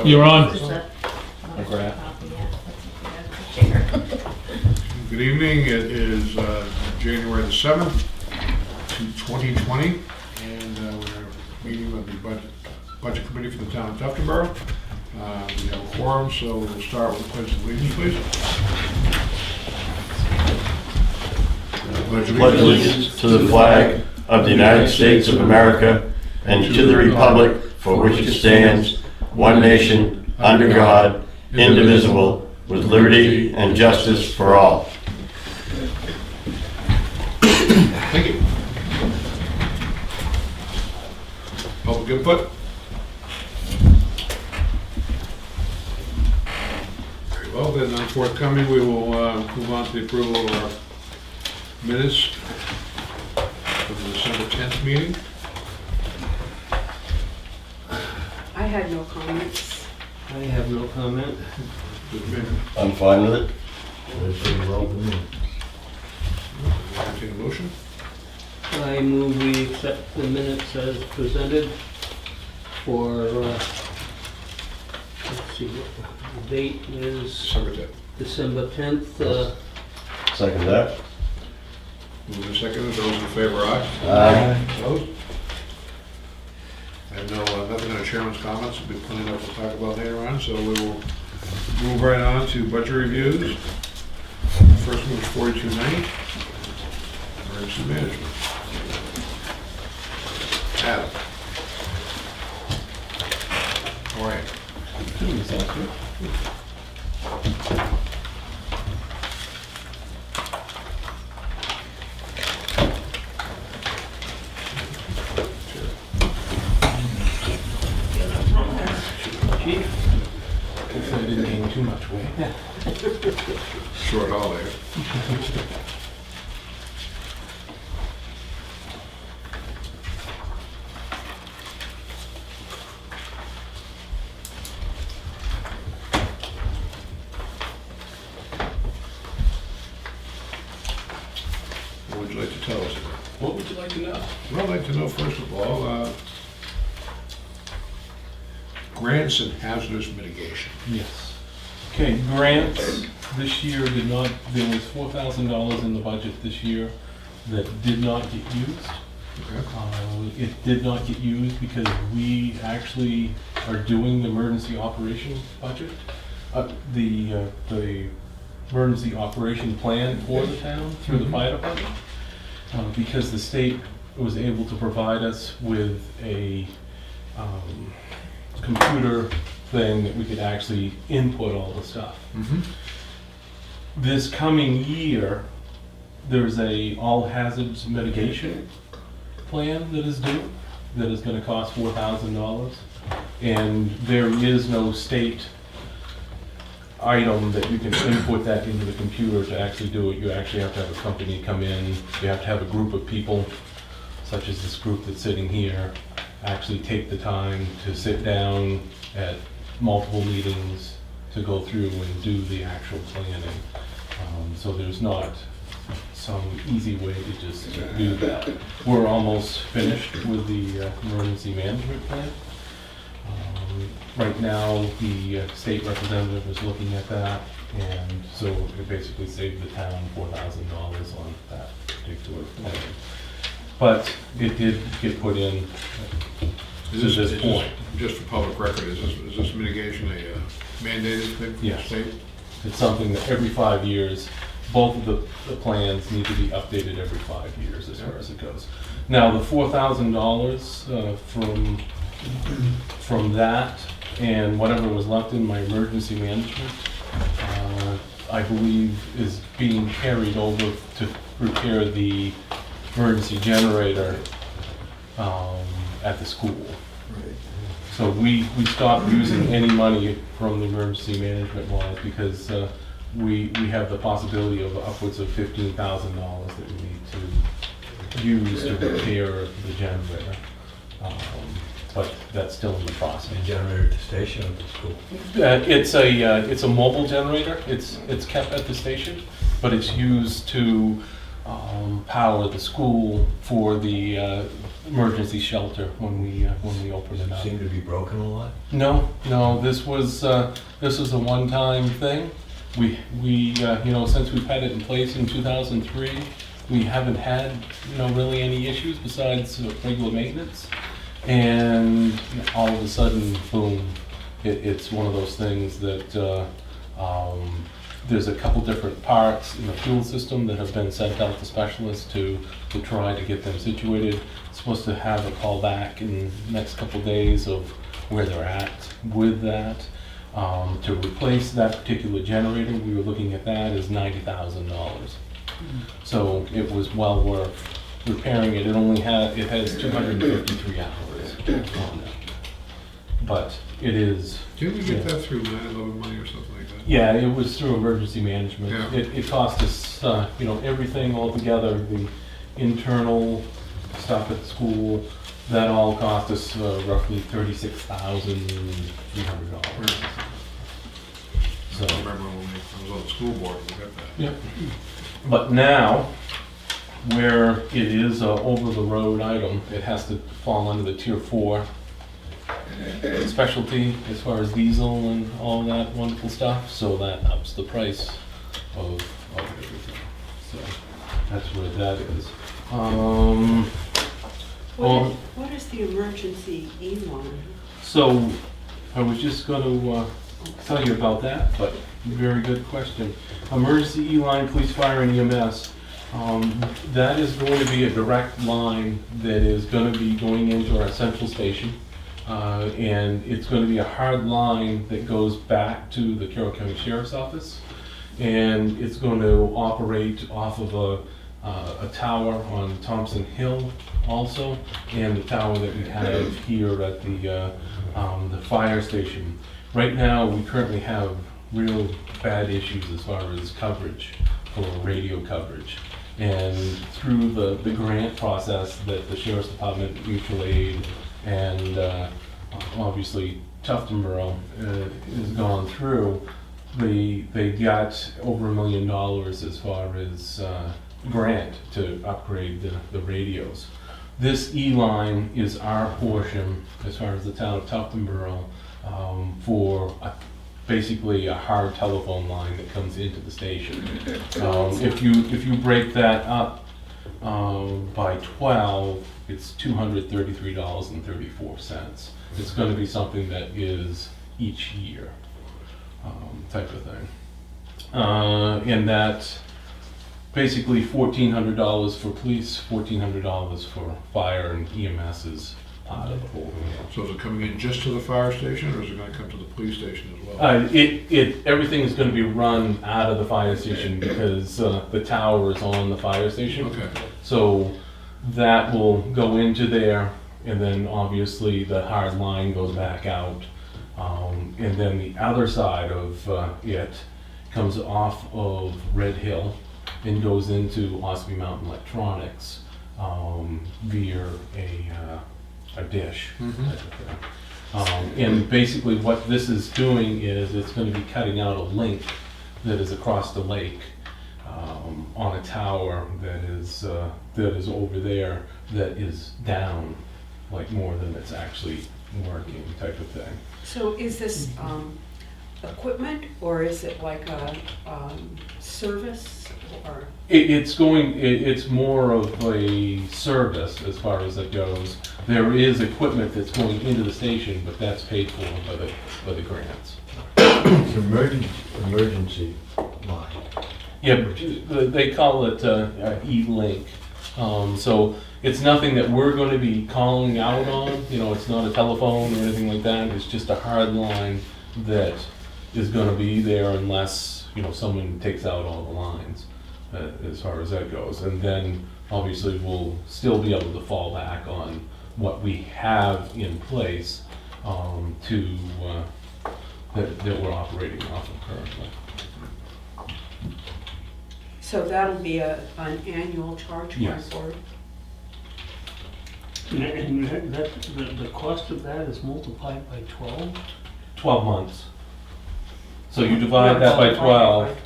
You're on. McGrath. Good evening, it is January the 7th, 2020, and we're meeting with the budget committee for the town of Tuftonboro. We have a quorum, so we'll start with the pledge of allegiance, please. Pledge allegiance to the flag of the United States of America and to the republic for which it stands, one nation, under God, indivisible, with liberty and justice for all. Thank you. Public input? Very well, then on forthcoming, we will move on to the approval of our minutes for the December 10th meeting. I had no comments. I have no comment. Good minute. I'm fine with it. Entertain a motion. I move we accept the minutes as presented for, let's see, what the date is December 10th. December 10th. Second that. Moving and seconded, those in favor, aye? Aye. Opposed? I have nothing on chairman's comments, we'll be plenty enough to talk about later on, so we will move right on to budget reviews. First one is 4290, emergency management. Adam. All right. Chief? Hopefully I didn't gain too much weight. Short holiday. What would you like to tell us? What would you like to know? Well, I'd like to know, first of all, grants and hazardous mitigation. Yes. Okay, grants this year did not, there was $4,000 in the budget this year that did not get used. Okay. It did not get used because we actually are doing the emergency operation budget, the emergency operation plan for the town through the fire department. Because the state was able to provide us with a computer thing that we could actually input all the stuff. Mm-hmm. This coming year, there's a all hazards mitigation plan that is due, that is gonna cost $4,000. And there is no state item that you can input that into the computer to actually do it. You actually have to have a company come in, you have to have a group of people, such as this group that's sitting here, actually take the time to sit down at multiple meetings to go through and do the actual planning. So there's not some easy way to just do that. We're almost finished with the emergency management plan. Right now, the state representative is looking at that, and so it basically saved the town $4,000 on that particular plan. But it did get put in to this point. Just for public record, is this mitigation a mandated thing from the Yes. state? It's something that every 5 years, both of the plans need to be updated every 5 years as far as it goes. Now, the $4,000 from that and whatever was left in my emergency management, I believe is being carried over to repair the emergency generator at the school. So we stopped using any money from the emergency management line because we have the possibility of upwards of $15,000 that we need to use to repair the generator. But that's still in the process. The generator at the station or the school? It's a mobile generator. It's kept at the station, but it's used to power the school for the emergency shelter when we open it up. Seem to be broken a lot. No, this was a one-time thing. We since we've had it in place in 2003, we haven't had, really any issues besides regular maintenance. And all of a sudden, boom, it's one of those things that there's a couple different parts in the fuel system that have been sent out to specialists to try to get them situated. Supposed to have a call back in the next couple days of where they're at with that. To replace that particular generator, we were looking at that as $90,000. So it was well worth repairing it. It has 253 hours on it. But it is. Didn't we get that through 9/11 money or something like that? Yeah, it was through emergency management. Yeah. It cost us, everything all together, the internal stuff at the school, that all cost us roughly $36,300. So, I remember when I was on the school board, we got that. yeah. But now, where it is a over-the-road item, it has to fall under the Tier 4 specialty as far as diesel and all that wonderful stuff, so that ups the price of everything. So that's where that is. What is the emergency E-line? So I was just going to tell you about that, but very good question. Emergency E-line, police, fire, and EMS. That is going to be a direct line that is going to be going into our central station. And it's going to be a hard line that goes back to the Carroll County Sheriff's Office. And it's going to operate off of a tower on Thompson Hill also, and the tower that we have here at the fire station. Right now, we currently have real bad issues as far as coverage for radio coverage. And through the grant process that the Sheriff's Department, Mutual Aid, and obviously Tuftonboro has gone through, they got over $1 million as far as grant to upgrade the radios. This E-line is our portion as far as the town of Tuftonboro for basically a hard telephone line that comes into the station. If you break that up by 12, it's $233.34. It's going to be something that is each year type of thing. And that basically $1,400 for police, $1,400 for fire, and EMS is part of the whole deal. So is it coming in just to the fire station, or is it gonna come to the police station as well? Everything is going to be run out of the fire station because the tower is on the fire station. Okay, So that will go into there, and then obviously the hard line goes back out. And then the other side of it comes off of Red Hill and goes into Ospey Mountain Electronics via a dish. type of thing. And basically what this is doing is it's going to be cutting out a link that is across the lake on a tower that is over there that is down like more than it's actually working type of thing. So is this equipment, or is it like a service, or? It's more of a service as far as it goes. There is equipment that's going into the station, but that's paid for by the grants. It's emergency line. Yeah, but they call it E-Link. So it's nothing that we're going to be calling out on. It's not a telephone or anything like that. It's just a hard line that is going to be there unless someone takes out all the lines, as far as that goes. And then obviously we'll still be able to fall back on what we have in place that we're operating off of currently. So that'll be an annual charge going Yes. forward? And the cost of that is multiplied by 12? 12 months. So you divide that by 12.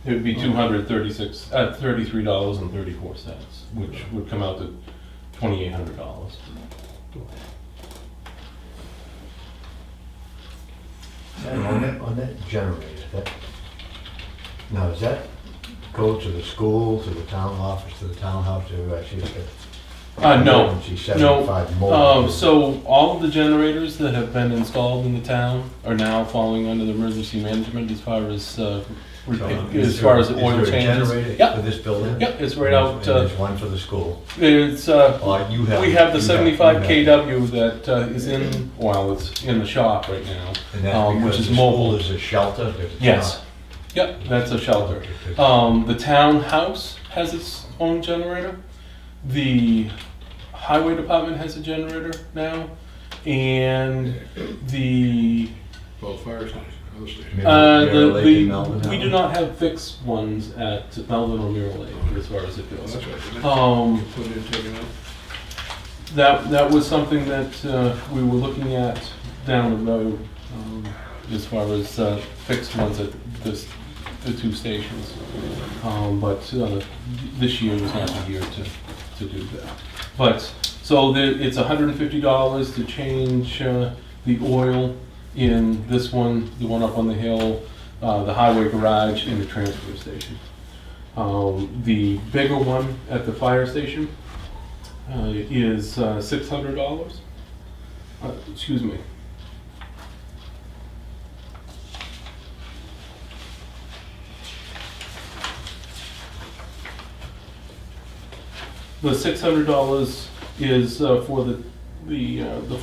It would be $33.34, which would come out to $2,800. And on that generator, now does that go to the school, to the town office, to the townhouse, to actually get? No, emergency no. 75 more? So all of the generators that have been installed in the town are now falling under the emergency management as far as, So as far as the oil Is there a changes. generator Yep. for this building? Yep, it's right out, And there's one for the school? it's, Or you have? we have the you 75 you have- kW that is in, well, it's in the shop right now. And that's which because is the school mobile. is a shelter? If it's Yes. not- Yep, that's a shelter. Okay, good. The townhouse has its own generator. The highway department has a generator now. And the, Both fire stations, other stations. Mirror Lake and Melvin we have do them? not have fixed ones at Melvin or Mirror Lake as far as it Oh, goes. that's right, isn't it? Um, Put it in, take it out. that was something that we were looking at down the road, as far as fixed ones at the two stations. But this year was not the year to do that. But, so it's $150 to change the oil in this one, the one up on the hill, the highway garage, and the transfer station. The bigger one at the fire station is $600. Excuse me. The $600 is for the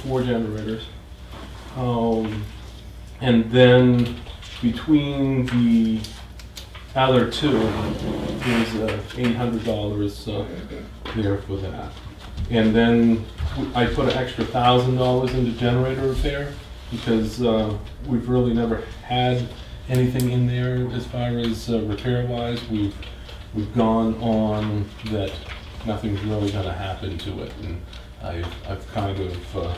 4 generators. And then between the other 2, there's $800 there for that. And then I put an extra $1,000 into generator repair because we've really never had anything in there as far as repair wise. We've gone on that nothing's really gonna happen to it, and I've kind of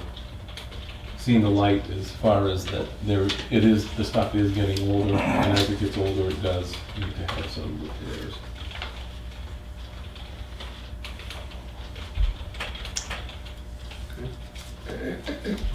seen the light as far as that the stuff is getting older, and as it gets older, it does need to have some repairs.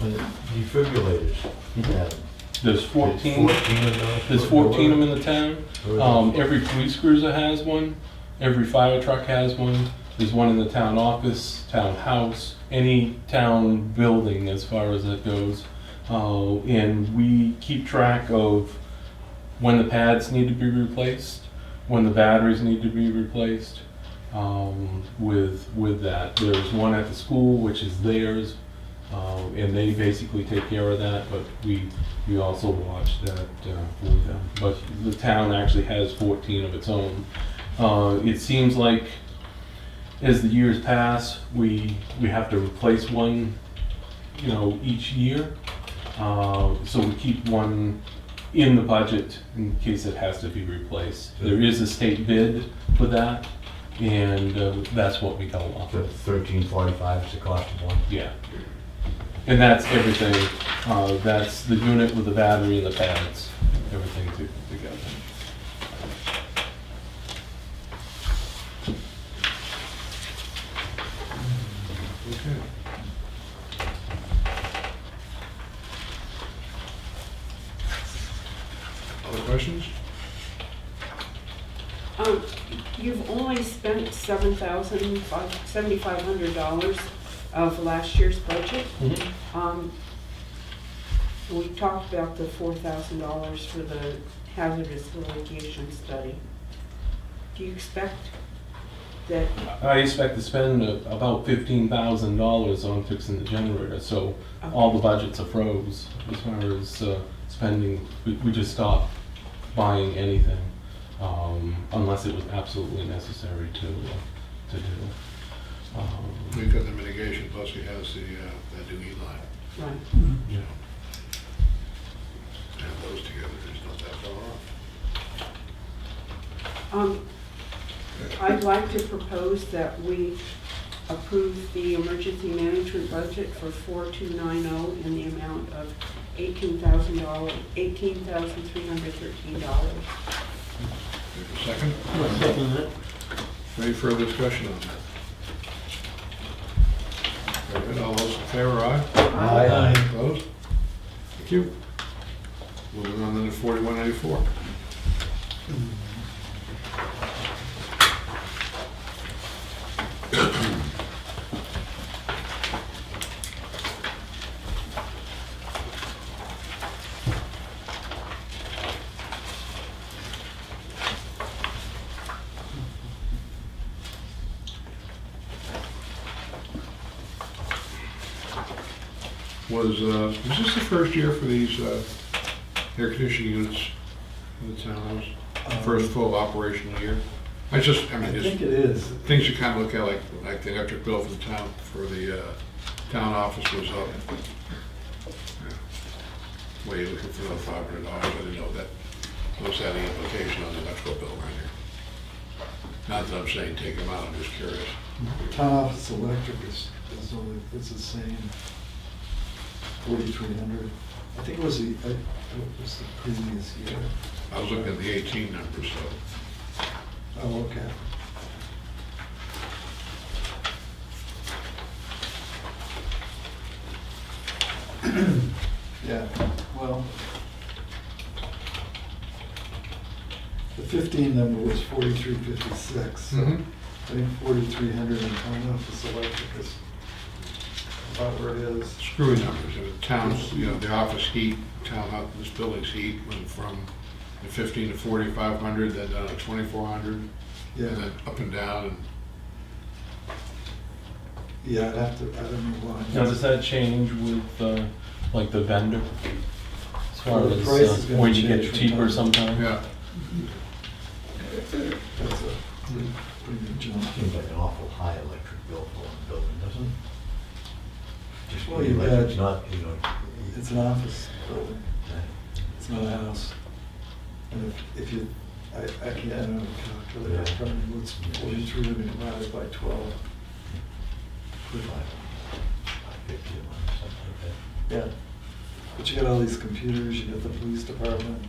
On the defibrillators, Adam, There's 14. 14 of those? There's 14 of them in the town. Where are those? Every police cruiser has one. Every fire truck has one. There's one in the town office, town house, any town building as far as that goes. And we keep track of when the pads need to be replaced, when the batteries need to be replaced. With that, there's one at the school, which is theirs. And they basically take care of that, but we also watch that for them. But the town actually has 14 of its own. It seems like as the years pass, we have to replace one, each year. So we keep one in the budget in case it has to be replaced. There is a state bid for that, and that's what we go off The of. $13.45 is the cost of one? Yeah. And that's everything. That's the unit with the battery and the pads, everything together. Okay. Other questions? You've only spent $7,500 of last year's budget. We talked about the $4,000 for the hazardous litigation study. Do you expect that, I expect to spend about $15,000 on fixing the generator, so all the budgets are froze as far as spending. We just stopped buying anything unless it was absolutely necessary to do. We've got the mitigation, plus he has that new E-line. right, Yeah. Add those together, it's not that far off. I'd like to propose that we approve the emergency management budget for 4290 in the amount of $18,313. Take a second. I'll second that. Any further discussion on that? Very good. All those in favor, aye? Aye. Opposed? Thank you. Moving on to 4194. Was this the first year for these air conditioning units in the townhouse? First full operational year? I mean, I just think it is. things you kind of look at, like the electric bill for the town, town office was up. Yeah. Way looking for another $500. I didn't know that those had any implication on the electrical bill right here. Not that I'm saying take them out, I'm just curious. Town office electric is only, it's the same, 4,300. I think it was the previous year. I was looking at the 18 numbers, so. Oh, okay. Yeah, well, the 15 number was 4356, so Mhm. I think 4,300 in town office electric is about where it is. Screwy numbers, the town's, the office heat, this building's heat went from the 15 to 4,500, then down to 2,400, Yeah, and then up and down, and yeah, I don't know why. Now, does that change with, like, the vendor? As far Well, the as, price is gonna when you change get from cheaper time. sometimes? yeah. That's a pretty good jump. Seems like an awful high electric bill for a building, doesn't it? Just Well, you like got- it's not, It's an office building, it's not a house. And if you, I can't, I don't know the calculator, Yeah. probably what's 4,300 divided by 12. 50 a month, something like that. Yeah, but you got all these computers, you got the police department,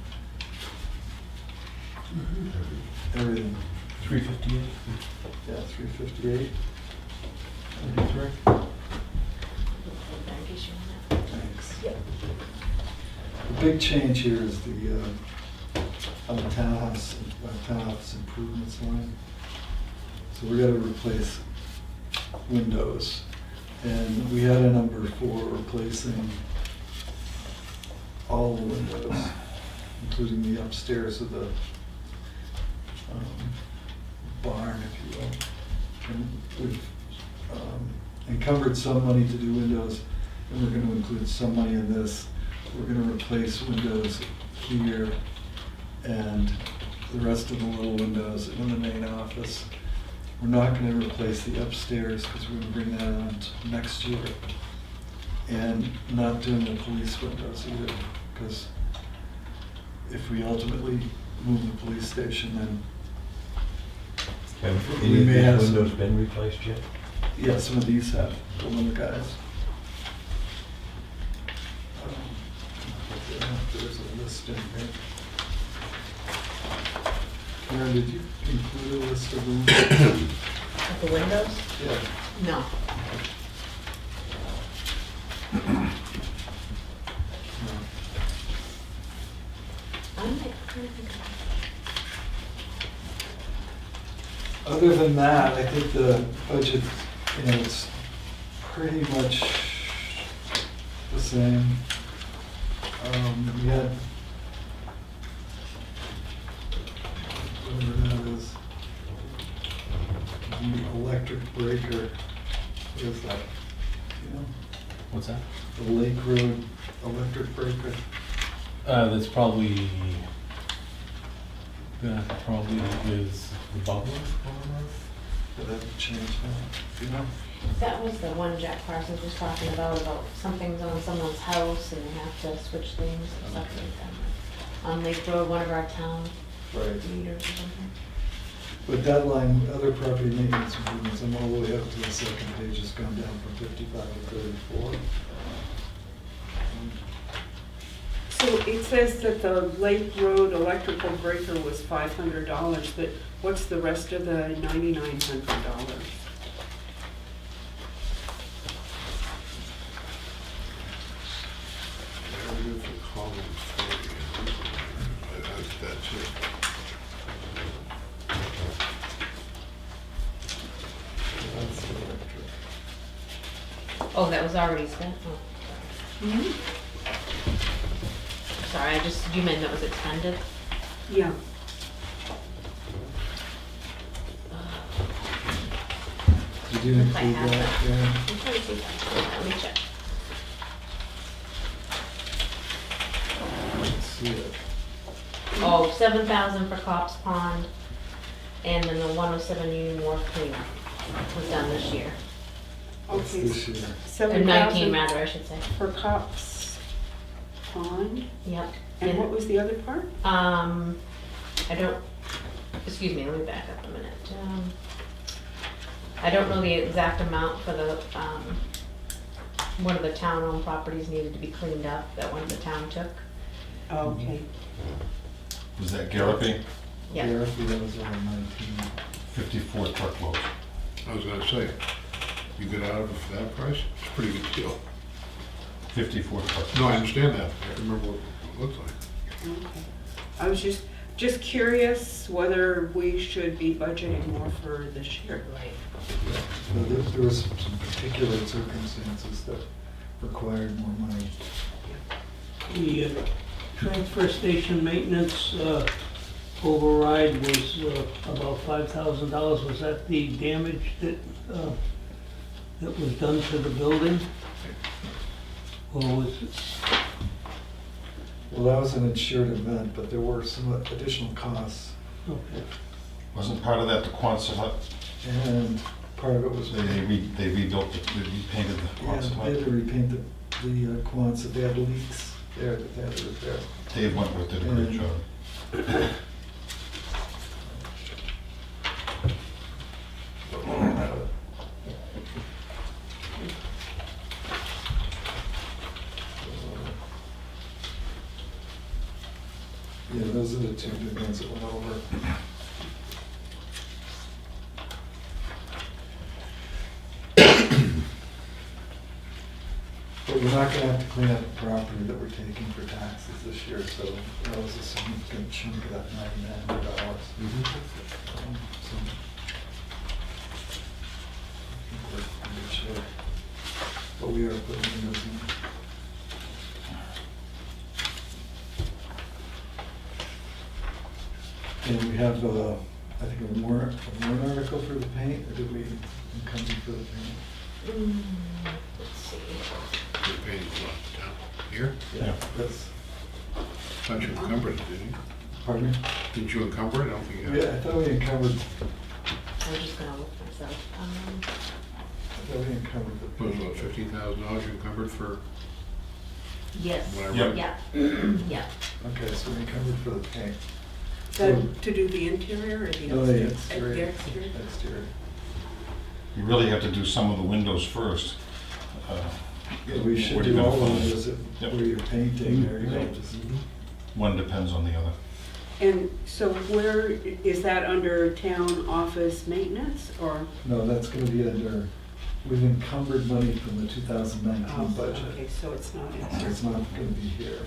everything. 358? Yeah, 358. Thanks. The big change here is on the townhouse, townhouse improvements line. So we gotta replace windows. And we had a number for replacing all the windows, including the upstairs of the barn, if you will. And we've encumbered some money to do windows, and we're gonna include some money in this. We're gonna replace windows here and the rest of the little windows in the main office. We're not gonna replace the upstairs because we're gonna bring that on next year. And not doing the police windows either, because if we ultimately move the police station, then Have We any of may these have some- windows been replaced yet? yeah, some of these have, the window guys. There's a list in here. Karen, did you include a list of them? Of the windows? Yeah. No. I'm trying to think Other than that, I think the budget, it's pretty much the same. We had, whatever that is, the electric breaker, what is that? You know, What's that? the Lake Road electric breaker. That probably is the bubble. Did that change that? Do you know? that was the one Jack Parsons was talking about something's on someone's house and they have to switch things and stuff like that. On Lake Road, one of our town Right. meters or something. But that line, other property maintenance improvements, I'm all the way up to the second page, has gone down from 55 to 34. So it says that the Lake Road electrical breaker was $500, but what's the rest of the $9,900? Area for column 3. That's it. That's electric. Oh, that was already spent? Oh, sorry, you meant that was expended? Yeah, Did you If I include have that, that. Karen? I'm trying to see if I, let me check. Let's see it. Oh, 7,000 for Cops Pond, and then the 107 Union Wharf cleanup was done this year. What's okay. this year? Or 19 7,000 rather, I should say. for Cops Pond, Yep. and what was the other part? I don't, excuse me, let me back up a minute. I don't know the exact amount for the, one of the town-owned properties needed to be cleaned up, that one the town took. Okay, Was that Galloping? Yeah. Therapy, that was around 19. 54 truckloads. I was gonna say, you get out of it for that price? It's a pretty good deal. 54 truckloads. No, I understand that. I remember what it looked like. okay. I was just curious whether we should be budgeting more for this year. Right. There was some particular circumstances that required more money. The transfer station maintenance override was about $5,000. Was that the damage that was done to the building? Or was it? Well, that was an insured event, but there were some additional costs, Okay. Wasn't part of that the Quonset hut? and part of it was. They rebuilt, they repainted the Yeah, Quonset they had hut. to repaint the Quonset, they had leaks there that they had to repair. Dave Wentworth did a great job. Yeah, those are the two big ones that went over. But we're not gonna have to clean up the property that we're taking for taxes this year, so that was a significant chunk of that $9,900. So, I think we're in good shape. But we are putting those in. And we have, I think, a warrant article for the paint, or did we encumber for the paint? Let's see. You're paying what, down here? Yeah. That's, Thought you encumbered it, didn't you? pardon me? Didn't you encumber it? I don't think you Yeah, have. I thought we encumbered, I was just gonna look myself. I thought we encumbered the What was paint. it, $15,000 you encumbered for Yes. whatever? Yep. Yeah. Yeah. Okay, so we encumbered for the paint. To do the interior or the No, the exterior? exterior. The exterior? Exterior. You really have to do some of the windows first. We should Where you do gonna all of find- those Yep. where you're painting, or you know, just. One depends on the other. And so where, is that under town office maintenance or? No, that's gonna be under, we've encumbered money from the 2019 Oh, budget. okay, so it's not in So here. it's not gonna be here.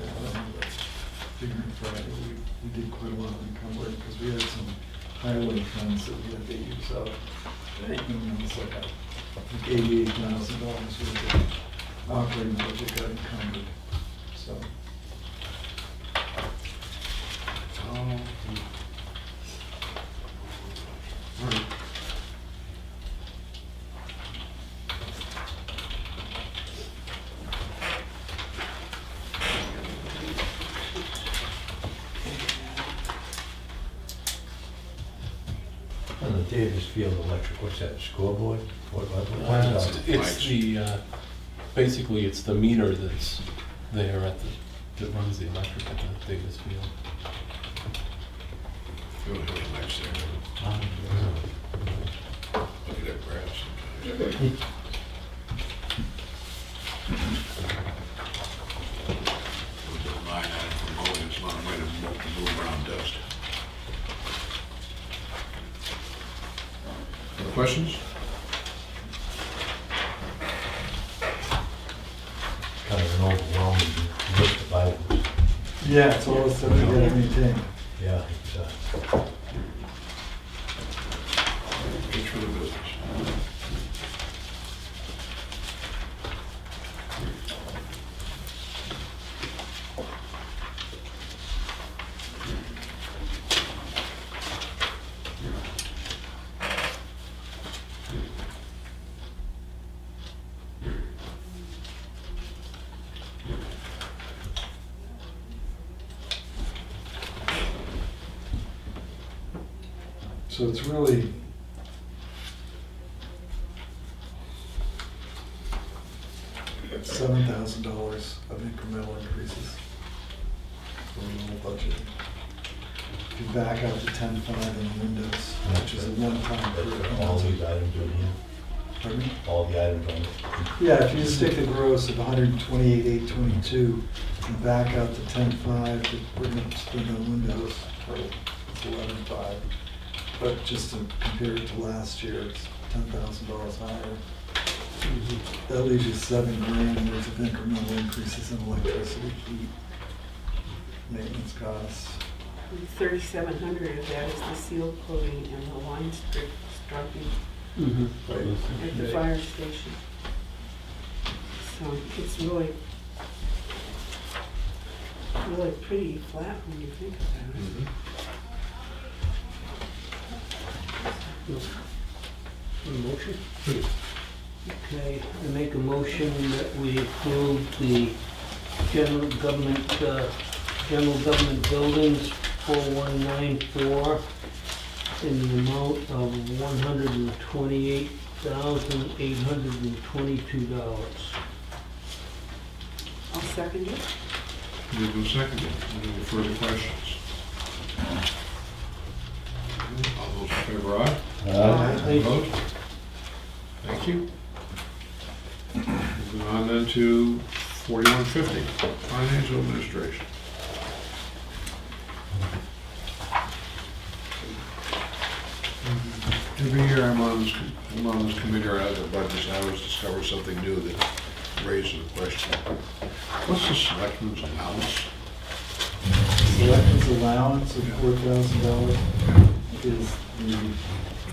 Yeah, I don't know, but figuring Friday, we did quite a lot of encumbering, because we had some highway funds that we had to use up. And it was like, I think $88,000 worth of operating budget got encumbered, so. Oh. All right. On the Davis Field Electric, what's that, scoreboard? What is that? It's the, basically, it's the meter that's there at the, that runs the electric at the Davis Field. You don't have any lights there. Look at that grass sometimes. questions? Kind of an overwhelming list of items. Yeah, it's all stuff we gotta maintain. Yeah, it's, Each for the business. So it's really $7,000 of incremental increases for the whole budget. If you back out the 10.5 in the windows, which is a one-time. that's all these items in here, Pardon me? all the items on it. Yeah, if you just take the gross of 128,822 and back out the 10.5 to bring up the windows, total, it's 11.5. But just to compare it to last year, it's $10,000 higher. That leaves you $7,000 worth of incremental increases in electricity, heat, maintenance costs. 3,700 of that is the seal coating and the line striping Mm-hmm. at the fire station. So it's really pretty flat when you think about it. Motion? Please. Okay, I make a motion that we approve the general government buildings 4194 in the amount of $128,822. I'll second it. Moved and seconded. Any further questions? All those in favor, aye? Opposed? Thank you. Moving on then to 4150, Financial Administration. Every year I'm on this committee or other budgets, I always discover something new that raises the question. What's the selectmen's allowance? Selectmen's allowance of $4,000 is the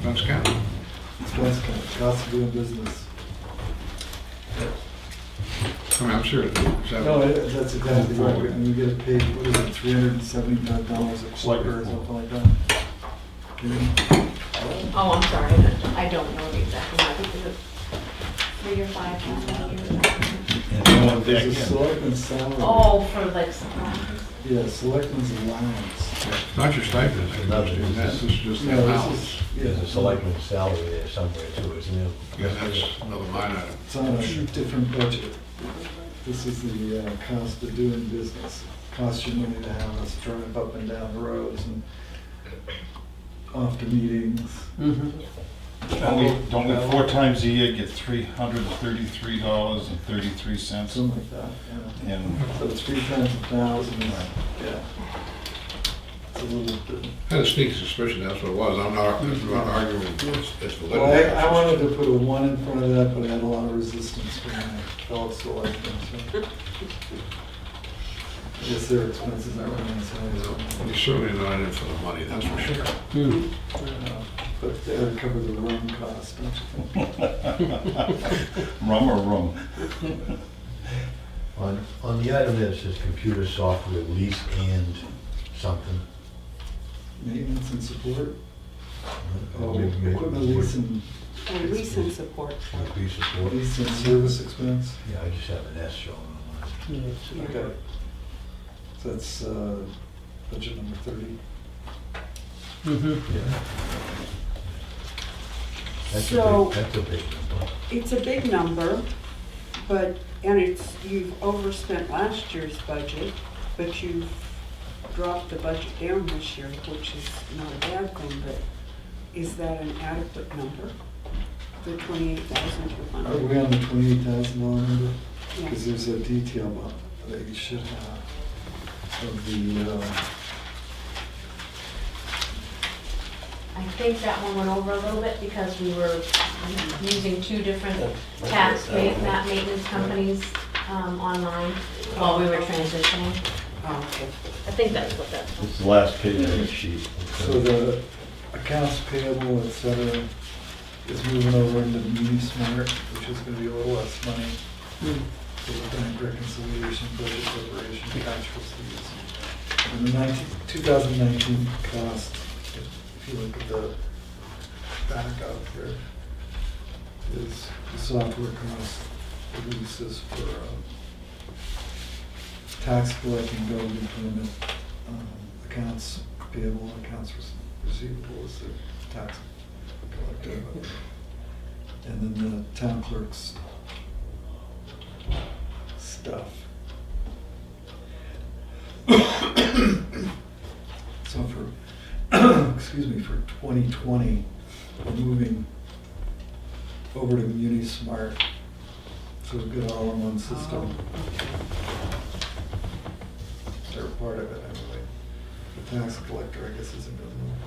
That's counting. expense cost of doing business. I mean, I'm serious. Is that- No, that's exactly right, and we get paid, what is it, $375 a quarter or something like that? Oh, I'm sorry, I don't know the exact amount, I think it was 3 or 5 times a year. There's a selectman's salary. Oh, for like supplies. Yeah, selectman's allowance. It's not your stipend, I can understand that, this is just the No, allowance. this is, There's a yeah, selectman's salary there somewhere too, isn't there? Yeah, that's another line item. it's on a different budget. This is the cost of doing business. Costs you money to have us drive up and down the roads and off to meetings. Mm-hmm. Don't we 4 times a year get $333.33? Something like that, yeah. And So it's 3 times 1,000, yeah. It's a little bit. Had a sneaky suspicion that's what it was, I'm not arguing its validity. Well, I wanted to put a 1 in front of that, but I had a lot of resistance from my fellow selectmen, so. I guess their expenses aren't running as high as mine. You're certainly not in it for the money, that's for sure. But they ought to cover the rum cost, don't you think? rum or room? On the item that says computer software lease and something. Maintenance and support? Oh, Maybe- equipment lease and, And lease and support. Would be support. lease and service expense? Yeah, I just have an S showing on mine. Okay. So that's budget number 30. Mm-hmm. That's So- a big number. It's a big number, but, and you've overspent last year's budget, but you've dropped the budget down this year, which is not a bad thing, but is that an adequate number? The Are 28,200? we on the $28,000 number? Yeah. Because there's a detail about that you should have of the I think that one went over a little bit because we were using two different map maintenance companies online while we were transitioning. Oh, okay. I think that's what that's. It's the last page of the sheet. So the accounts payable, et cetera, is moving over into MuniSmart, which is gonna be a little less money for the bank reconciliation, budget preparation, tax receipts. And the 2019 cost, if you look at the back up here, is the software cost releases for tax collecting, building permit, accounts payable, accounts receivable is the tax collector. And then the town clerk's stuff. So for, excuse me, for 2020, we're moving over to MuniSmart, so we've got all in one system. They're part of it anyway. The tax collector, I guess, isn't gonna move.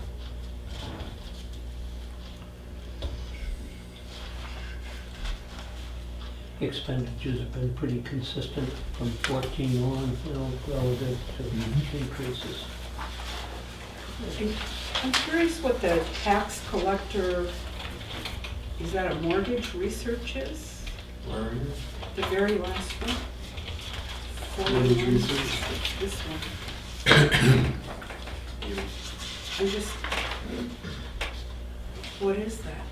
Expenditures have been pretty consistent from 14 on, relative to increases. I'm curious what the tax collector, is that a mortgage research is? Where are you? The very last one? Mortgage 41. research? This one. I'm just, what is that?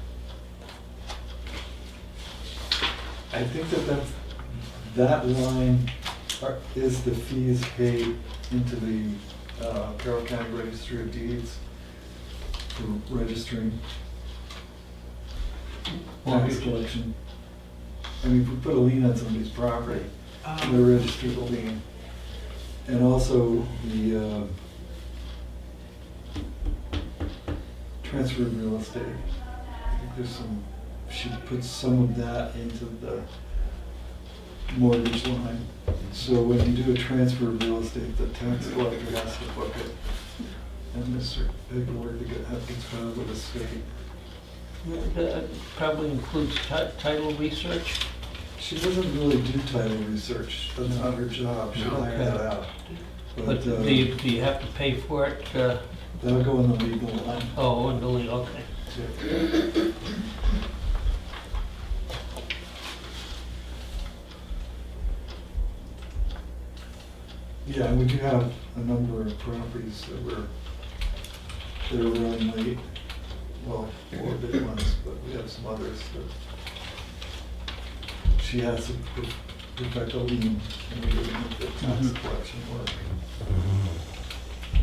I think that line is the fees paid into the Carroll County Registry of Deeds for registering tax Mortgage. collection. I mean, if we put a lien on somebody's property, they're registered a lien. And also the transfer of real estate. I think there's some, she puts some of that into the mortgage line. So when you do a transfer of real estate, the tax collector has to book it. And this paperwork that gets filed with the state. That probably includes title research. She doesn't really do title research, that's not her job, she'll hire that out. But do you have to pay for it? That'll go in the legal line. Oh, and only, okay. Yeah, and we do have a number of properties that are running late. Well, 4 big ones, but we have some others that she has to perfect a lien, and we're doing the tax collection work.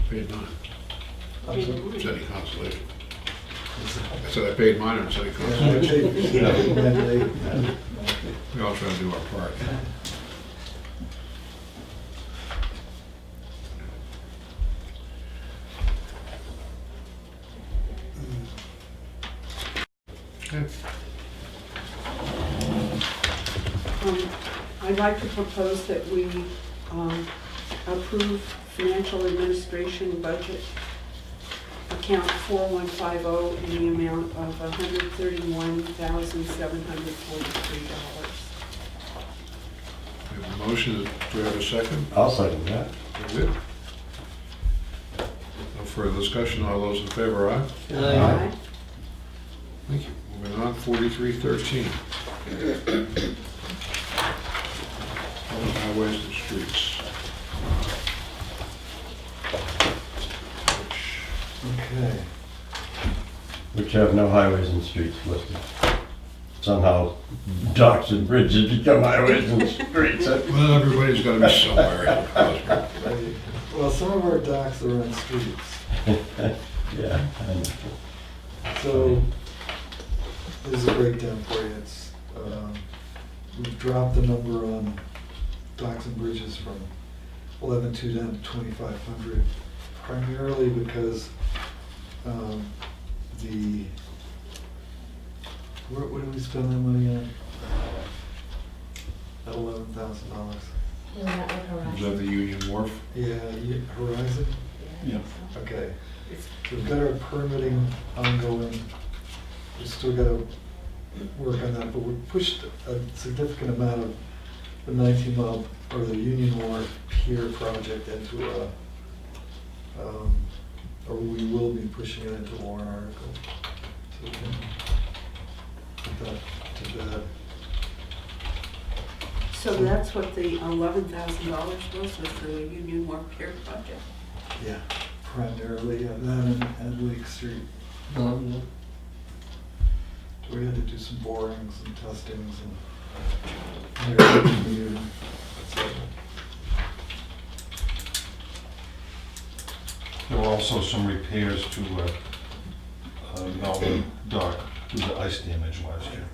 Paid mine. I'm sorry. It's any consolation. I said I paid mine, and it's any Yeah, consolation. they ran late. We all try to do our part. Okay. I'd like to propose that we approve financial administration budget account 4150 in the amount of $131,743. We have a motion, do we have a second? I'll second that. Very good. No further discussion, all those in favor, aye? Aye. Thank you. Moving on, 4313. Public highways and streets. Okay. Which have no highways and streets listed. Somehow docks and bridges become highways and streets. Well, everybody's got to be somewhere in Cosmo. Right. Well, some of our docks are on streets. Yeah, I know. So, this is a breakdown for you. It's, we've dropped the number on docks and bridges from 11.2 down to 2,500, primarily because what did we spend that money on? At $11,000. Isn't that like Is that Horizon? the Union Wharf? Yeah, Horizon? Yep. Okay. We've got our permitting ongoing. We still gotta work on that, but we pushed a significant amount of the 19-mile, or the Union Wharf Pier project into or we will be pushing it into a warrant article. So we can put that to bed. So that's what the $11,000 was the Union Wharf Pier project? Yeah, primarily, that and Lake Street. Um, We had to do some borings and testings and. There were also some repairs to Melbourne Dock due to ice damage last year.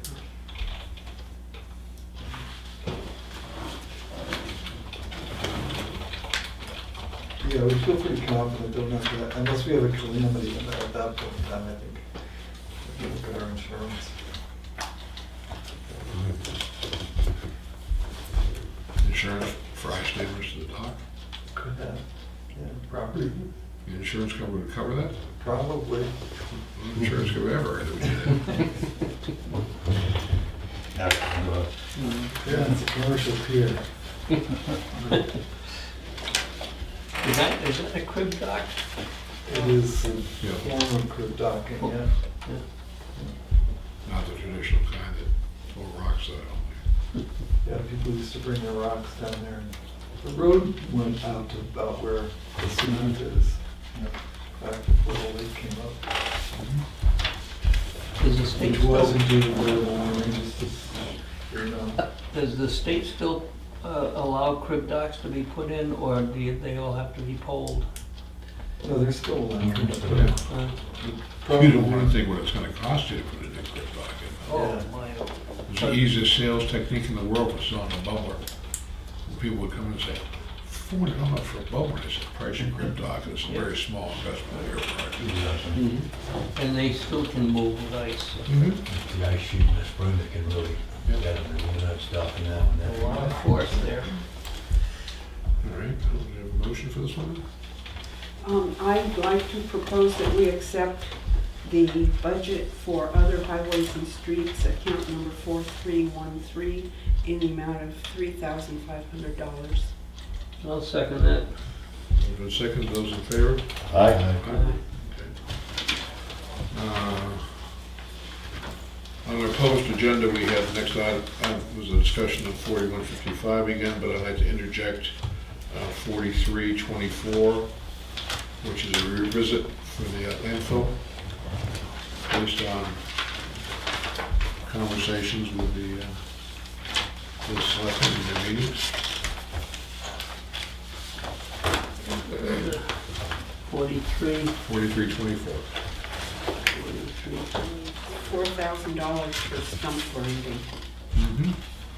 Yeah, we feel pretty confident though, not that, unless we have a calamity in there at that point in time, I think. We look at our insurance. Insurance for ice damage to the dock? Could have, yeah, property, The insurance company would cover that? probably. Insurance could ever do that. Yeah, it's a commercial pier. Is that a crib dock? It is a Yeah. form of crib docking, yeah. Not the traditional kind that throw rocks at it. Yeah, people used to bring their rocks down there. And the road went out to about where the cement is, back before the lake came up. Does the state Which was still, indeed where the long ranges here now. does the state still allow crib docks to be put in, or do they all have to be poled? No, they're still allowed. You don't want to think what it's going to cost you to put a new crib dock in. Oh, Yeah. my. It's the easiest sales technique in the world for selling a bubbler. People would come in and say, $400 for a bubbler, it's the price of crib dock, and it's a very small investment here for us. And they still can move with ice. It's the ice sheet in the spring that can really get them, and you're not stopping that one. A lot of force there. All right, do we have a motion for this one? I'd like to propose that we accept the budget for other highways and streets, account number 4313, in the amount of $3,500. I'll second that. Moved and seconded, those in favor? Aye. Okay. On our post agenda, we have next item was a discussion of 4155 again, but I'd like to interject 4324, which is a revisit for the landfill, based on conversations with the selectmen in their meetings. 43, 4324. 43. $4,000 for stump grinding.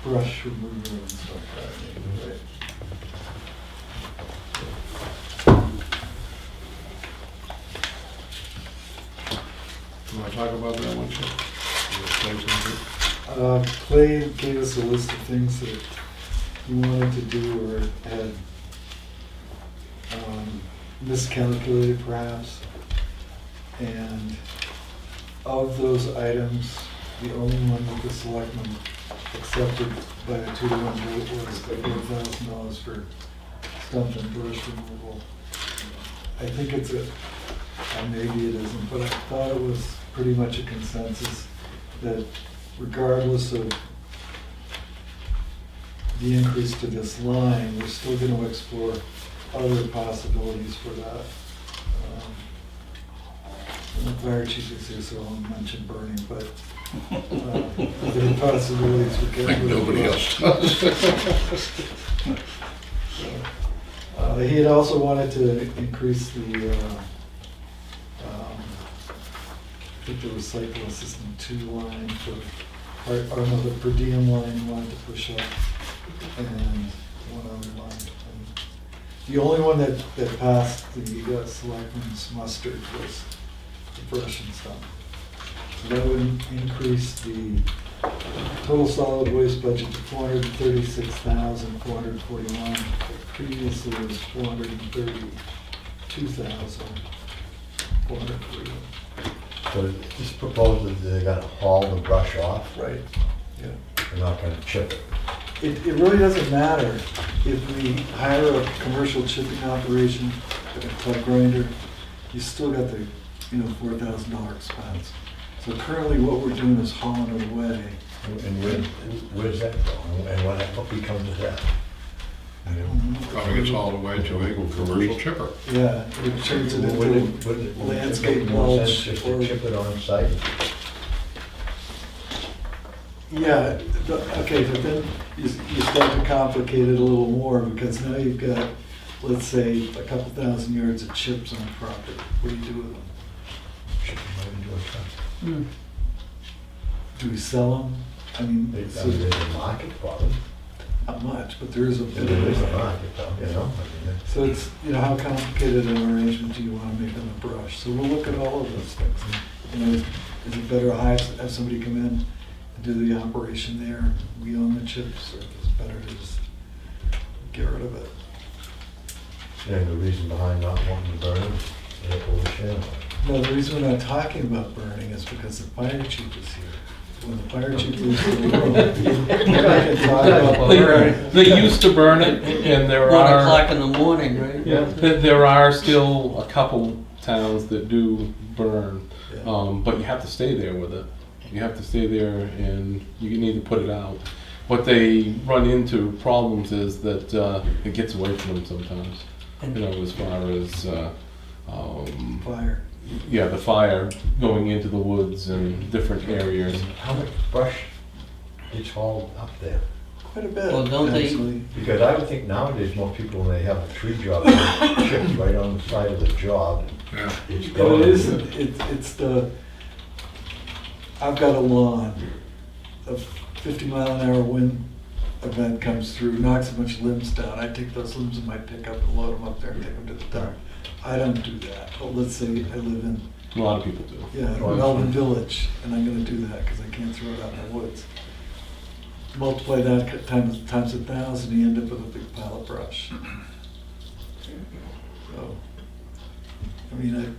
Brush remover and stuff like that, right? You want to talk about that one, Chip? Clay gave us a list of things that he wanted to do or had miscalculated perhaps. And of those items, the only one that the selectmen accepted by a 2-to-1 vote was the $4,000 for stump and brush removal. I think it's maybe it isn't, but I thought it was pretty much a consensus that regardless of the increase to this line, we're still going to explore other possibilities for that. And the fire chief is here, so I'll mention burning, but there are possibilities we get. Like nobody else does. He had also wanted to increase the, I think the recycle assistant 2 line for, or no, the per diem line he wanted to push up, and one other line. And the only one that passed the selectmen's muster was the brush and stuff. So that would increase the total solid waste budget to $436,441. Previously it was $432,000. 440. So this proposal is they're gonna haul the brush off, Right, yeah. they're not gonna chip it. It really doesn't matter if we hire a commercial chipping operation, like a plug grinder, you still got the, $4,000 expense. So currently what we're doing is hauling it away. And where's that going? And what becomes of that? Probably gets hauled away to a commercial chipper. Yeah, it turns it Wouldn't into it landscape make more sense mulch just or. to chip it on site? Yeah, okay, but then you start to complicate it a little more, because now you've got, let's say, a couple thousand yards of chips on the property. What do you do with them? Chip them right into a truck. Hmm. Do we sell them? I mean, There's so a market for them. not much, but there is a bit There is a of it. market though, I mean, So it's, how complicated an arrangement do you want to make on the brush? So we'll look at all of those things. Is it better to have somebody come in and do the operation there, we own the chips, or is it better to just get rid of it? And the reason behind not wanting to burn them, is pollution. No, the reason we're not talking about burning is because the fire chief is here. When the fire chief leaves the room, we're not going to talk about burning. They used to burn it, and there 1 o'clock are, in the morning, right? there are still a couple towns that do burn, Yeah. but you have to stay there with it. You have to stay there and you need to put it out. What they run into problems is that it gets away from them sometimes, as far as, Fire. yeah, the fire going into the woods and different areas. How much brush gets hauled up there? Quite a bit, Well, don't they- actually. Because I would think nowadays most people, when they have a tree job, they chip right on the side of the job. Yeah. It's But gone. it isn't, it's the, I've got a lawn, a 50-mile-an-hour wind event comes through, knocks a bunch of limbs down. I take those limbs in my pickup and load them up there and take them to the dump. I don't do that. But let's say I live in, A lot of people do. Melvin Village, and I'm gonna do that because I can't throw it out in the woods. Multiply that times 1,000, you end up with a big pile of brush. So, I mean,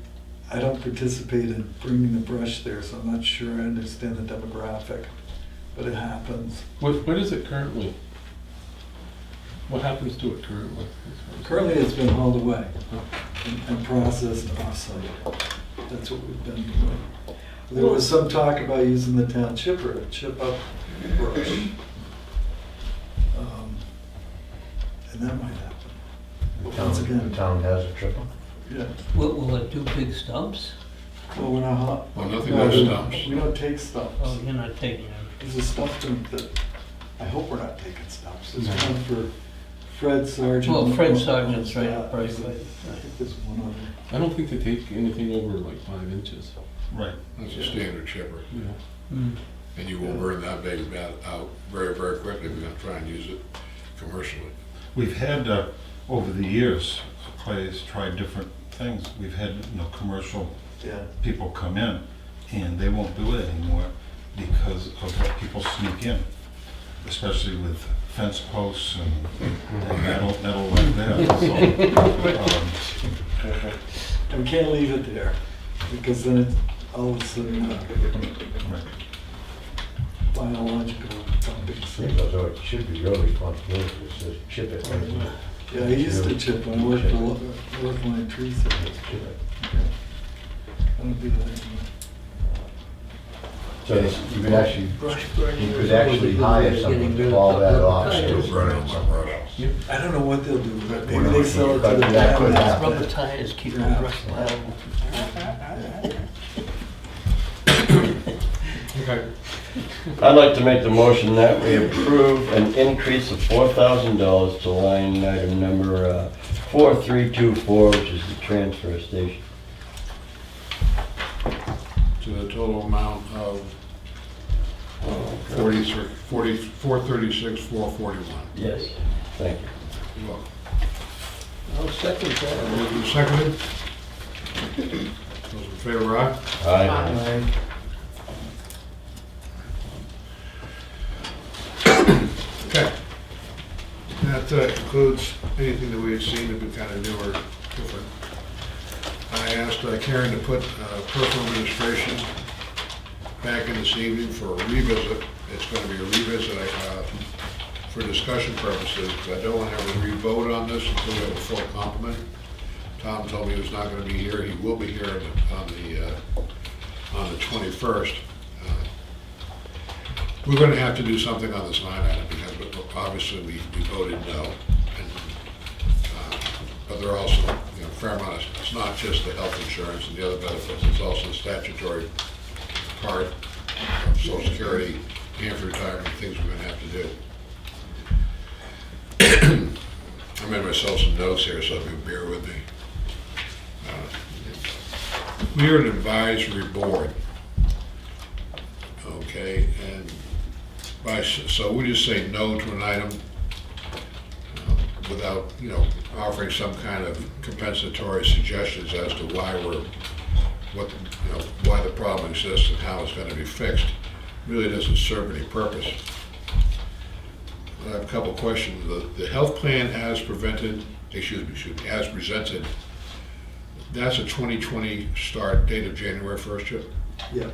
I don't participate in bringing the brush there, so I'm not sure I understand the demographic, but it happens. What is it currently? What happens to it currently? Currently, it's been hauled away and processed off-site. That's what we've been doing. There was some talk about using the town chipper to chip up brush. And that might happen. But once The again, town has a triple. yeah, Will it do big stumps? well, we're not hot. Well, nothing No, but we- stumps. We don't take stumps. Oh, you're not taking it. There's a stump dump that, I hope we're not taking stumps. There's No. one for Fred Sargent. Well, Fred One- Sargent's right yeah, up right. I think there's one other. I don't think they take anything over like 5 inches. Right. That's a standard chipper. Yeah. Hmm. And you will burn that big out very, very quickly if you're gonna try and use it commercially. We've had, over the years, Clay's tried different things. We've had, commercial Yeah. people come in and they won't do it anymore because of what people sneak in, especially with fence posts and metal like that. So, And we can't leave it there, because then it's all of a sudden right. biological dumping site. So it should be your responsibility to just chip it. right in. Yeah, I used to chip when I worked for Northline Tree Service. Chip it. I don't do that anymore. So you could actually, Brush burning. you could actually hire someone to haul that off. Still so- burn out some brush. I don't know what they'll do, but maybe Well, they sell it to the but that could town. happen. Rubber tires keep the Yeah. brush level. Okay. I'd like to make the motion that we approve an increase of $4,000 to line item number 4324, which is the transfer station. To the total amount of 436,441. Yes. Thank you. You're welcome. I'll second that. Moved and seconded. Those in favor, aye? Aye. Okay. That concludes anything that we had seen that we kind of knew or different. I I asked Karen to put personal administration back in this evening for a revisit. It's going to be a revisit for discussion purposes, because I don't want to have a re-vote on this until we have a full complement. Tom told me he was not going to be here. He will be here on the 21st. We're going to have to do something on this line item, because obviously we voted no. And, but there are also, you know, fair amount of, it's not just the health insurance and the other benefits, it's also the statutory part of Social Security and for retirement, things we're going to have to do. I made myself some notes here, so if you bear with me. We are an advisory board, okay, and so we just say no to an item without, you know, offering some kind of compensatory suggestions as to why why the problem exists and how it's going to be fixed. Really doesn't serve any purpose. I have a couple of questions. The health plan as presented, that's a 2020 start date of January 1st, Chip? Yeah,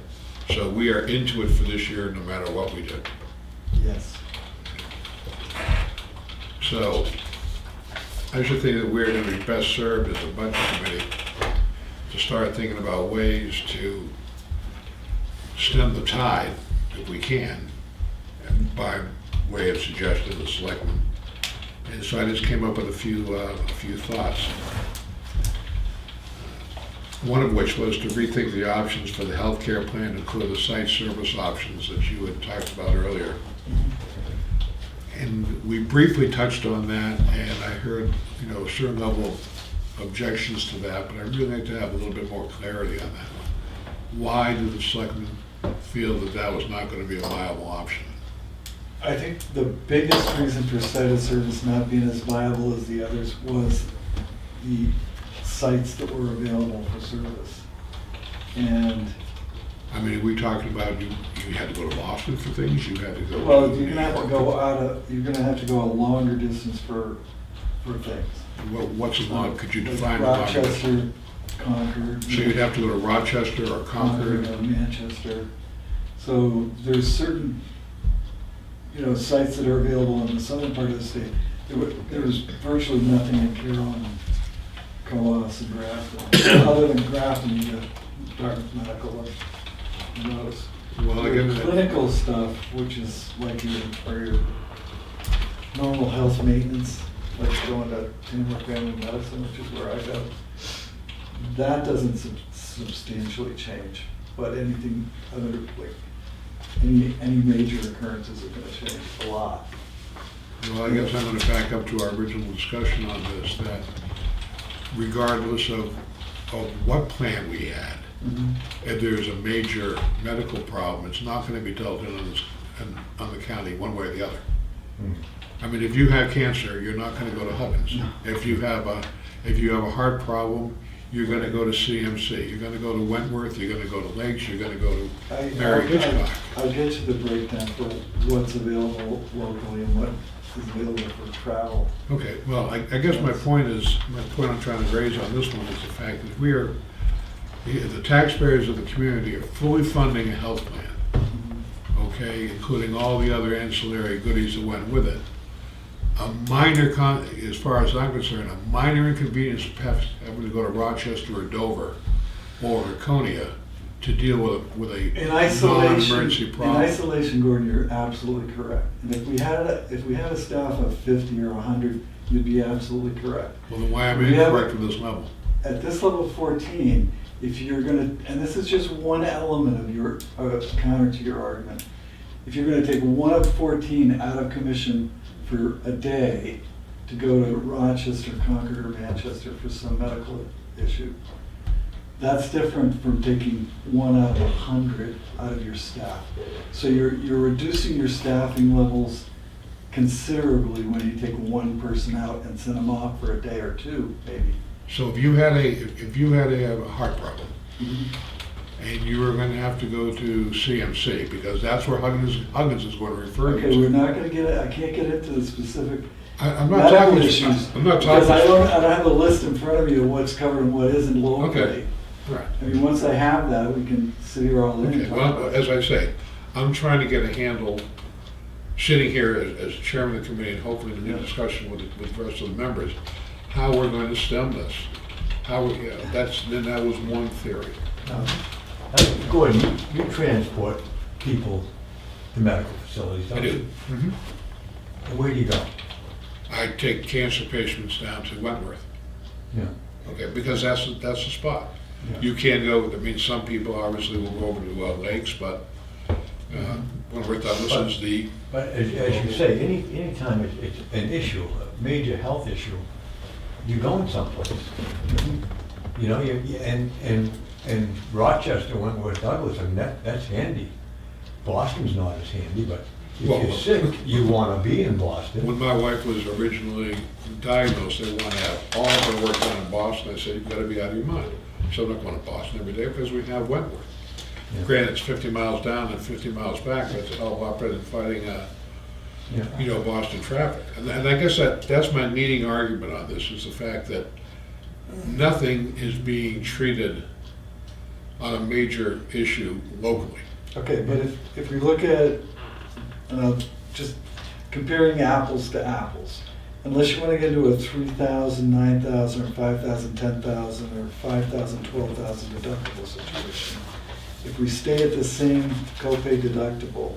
So we are into it for this year no matter what we do. yes. So I should think that we're going to be best served as a budget committee to start thinking about ways to stem the tide, if we can, and by way of suggestion to the selectmen. And so I just came up with a few thoughts. One of which was to rethink the options for the healthcare plan to include the site service options that you had talked about earlier. And we briefly touched on that, and I heard, you know, a certain level of objections to that, but I'd really like to have a little bit more clarity on that one. Why did the selectmen feel that that was not going to be a viable option? I think the biggest reason for site of service not being as viable as the others was the sites that were available for service. And I mean, we talked about you had to go to Boston for things, you had to go. well, you're gonna have to go you're gonna have to go a longer distance for things. What's a long, could you Like define a long distance? Rochester, Concord. So you'd have to go to Rochester or Concord? Or Manchester. So there's certain, you know, sites that are available in the southern part of the state. There was virtually nothing in Carroll and Coas and Grafton. Other than Grafton, you got Dartmouth Medical and those. Well, I Your guess, clinical stuff, which is like your normal health maintenance, like going to Tamworth Family Medicine, which is where I go, that doesn't substantially change. But anything other, like, any major occurrences are gonna change a lot. well, I guess I'm going to back up to our original discussion on this, that regardless of what plan we had, if there's a major medical problem, it's not going to be dealt in on the county one way or the other. I mean, if you have cancer, you're not going to go to Huggins. If you have a heart problem, you're going to go to CMC. You're going to go to Wentworth. You're going to go to Lakes. You're going to go to Mary Hitchcock. I'll get you the breakdown for what's available locally and what is available for travel. Okay, well, I guess my point I'm trying to raise on this one is the fact that the taxpayers of the community are fully funding a health plan, okay, including all the other ancillary goodies that went with it. A minor, as far as I'm concerned, a minor inconvenience of having to go to Rochester or Dover or Laconia to deal with a non-emergency problem. In isolation, Gordon, you're absolutely correct. And if we had a staff of 50 or 100, you'd be absolutely correct. Well, then why am I We have- incorrect at this level? At this level 14, if you're gonna, and this is just one element of your counter to your argument, if you're gonna take one of 14 out of commission for a day to go to Rochester, Concord, or Manchester for some medical issue, that's different from taking one out of 100 out of your staff. So you're reducing your staffing levels considerably when you take one person out and send them off for a day or two, maybe. So if you had a heart problem, and you were going to have to go to CMC, because that's where Huggins is going to refer you Okay, to. we're not gonna get it, I can't get into the specific I'm not medical talking, issues. I'm not Because I talking, don't have a list in front of me of what's covered and what isn't locally. Okay. right. I mean, once I have that, we can sit here all day Okay, and talk well, about it. as I say, I'm trying to get a handle, sitting here as chairman of the committee and hopefully in a discussion with the rest of the members, how we're going to stem this. How, then that was one theory. Gordon, you transport people to medical facilities, I don't do. you? Mhm. And where do you go? I take cancer patients down to Wentworth, Yeah. okay, because that's the spot. Yeah. You can't go, I mean, some people obviously will go over to Lakes, but Wentworth Douglas is the, But as you say, any time it's an issue, a major health issue, you're going someplace. You know, and Rochester, Wentworth, Douglas, I mean, that's handy. Boston's not as handy, but if Well, you're sick, you want to be in Boston. when my wife was originally diagnosed, they want to have all of her work done in Boston. I said, you've got to be out of your mind. So I'm not going to Boston every day because we have Wentworth. Yeah. Granted, it's 50 miles down and 50 miles back, but it's a hell of a lot better than fighting, Yeah. Boston traffic. And I guess that's my leading argument on this, is the fact that nothing is being treated on a major issue locally. Okay, but if we look at, just comparing apples to apples, unless you want to get into a 3,000, 9,000, or 5,000, 10,000, or 5,000, 12,000 deductible situation, if we stay at the same copay deductible,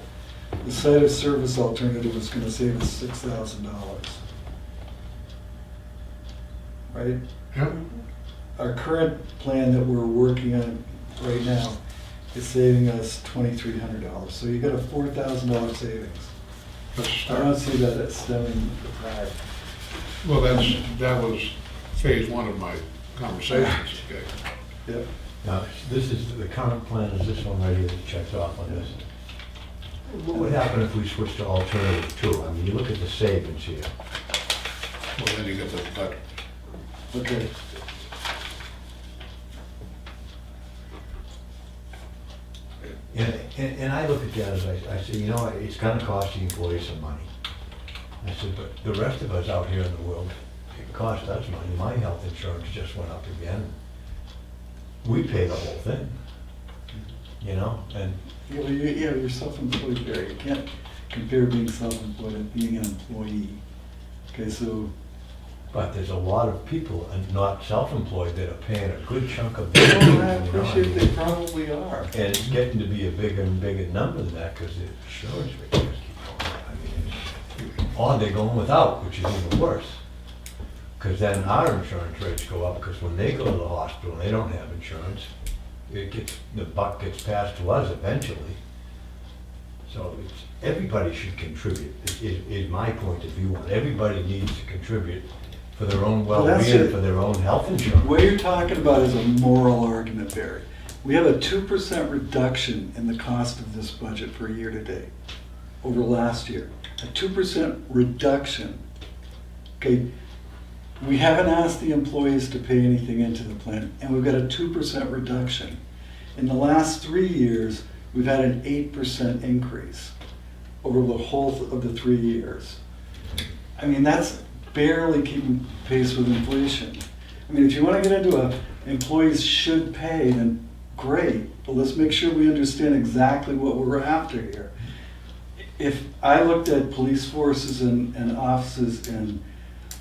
the site of service alternative is going to save us $6,000. Right? Yeah. Our current plan that we're working on right now is saving us $2,300. So you got a $4,000 savings. That's a I start. don't see that as stemming the tide. Well, that was phase one of my conversations, okay? Yep. Now, this is, the current plan is this one right here that checks off on this. What would happen if we switched to alternative two? I mean, you look at the savings here. Well, then you get that. Okay. And I look at that as I say, you know, it's gonna cost the employees some money. I said, but the rest of us out here in the world, it costs us money. My health insurance just went up again. We pay the whole thing, you know, and Yeah, well, you're self-employed there. You can't compare being self-employed and being an employee. Okay, so, but there's a lot of people and not self-employed that are paying a good chunk of their I wages, you know, appreciate they probably are. And it's getting to be a bigger and bigger number than that because the insurance rates just keep going. I mean, or they're going without, which is even worse. Because then our insurance rates go up because when they go to the hospital and they don't have insurance, the buck gets passed to us eventually. So everybody should contribute, is my point of view. Everybody needs to contribute for their own Well, that's well-being, it. for their own health insurance. What you're talking about is a moral argument, Barry. We have a 2% reduction in the cost of this budget for year to date over last year. A 2% reduction. Okay, we haven't asked the employees to pay anything into the plan, and we've got a 2% reduction. In the last 3 years, we've had an 8% increase over the whole of the 3 years. I mean, that's barely keeping pace with inflation. I mean, if you want to get into employees should pay, then great, but let's make sure we understand exactly what we're after here. If I looked at police forces and offices in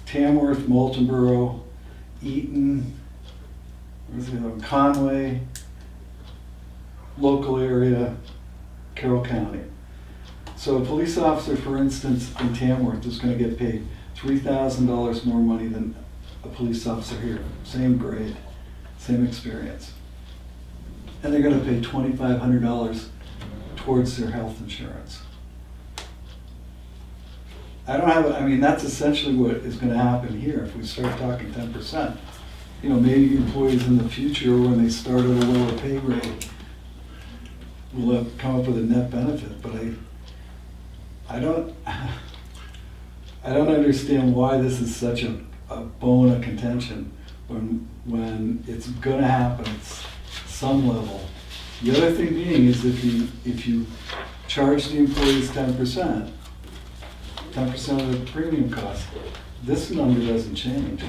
Tamworth, Moultonborough, Eaton, where's the other one? Conway, local area, Carroll County. So a police officer, for instance, in Tamworth is going to get paid $3,000 more money than a police officer here. Same grade, same experience. And they're going to pay $2,500 towards their health insurance. I mean, that's essentially what is going to happen here if we start talking 10%. You know, maybe employees in the future, when they start at a lower pay grade, will have come up with a net benefit, but I don't understand why this is such a bone of contention when it's going to happen at some level. The other thing being is if you charge the employees 10%, 10% of the premium cost. This number doesn't change.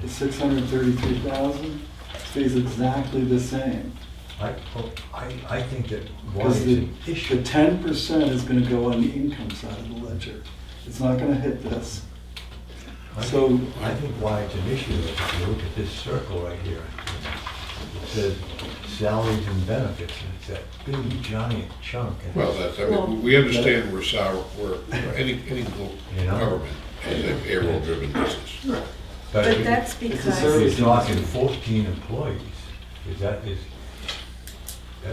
The 633,000 stays exactly the same. I think that why Because it's the an issue. 10% is gonna go on the income side of the ledger. It's not gonna hit this. So, I think why it's an issue is if you look at this circle right here, it says salaries and benefits, and it's that big giant chunk. and Well, we understand we're any local You know? government is a payroll-driven business. But if that's It's a because, service. you're talking 14 employees, that's,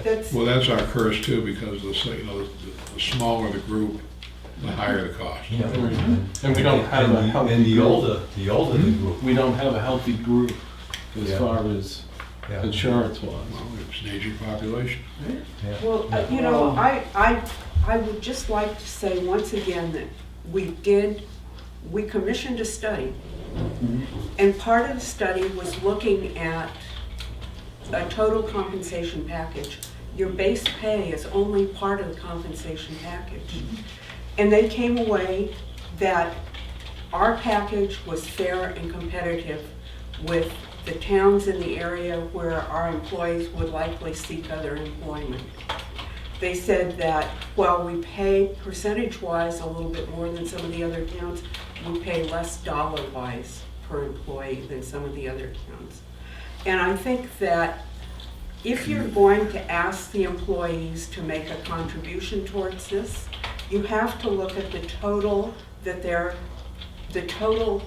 that's, Well, that's our curse too, because the smaller the group, the higher the cost. you know. And we don't have a and healthy And the group. older the group. We don't have a healthy group as Yeah. far as Yeah. insurance was. Well, it's an aging population. Yeah. well, you know, I would just like to say once again that we commissioned a study. And part of the study was looking at a total compensation package. Your base pay is only part of the compensation package. And they came away that our package was fair and competitive with the towns in the area where our employees would likely seek other employment. They said that while we pay percentage-wise a little bit more than some of the other towns, we pay less dollar-wise per employee than some of the other towns. And I think that if you're going to ask the employees to make a contribution towards this, you have to look at the total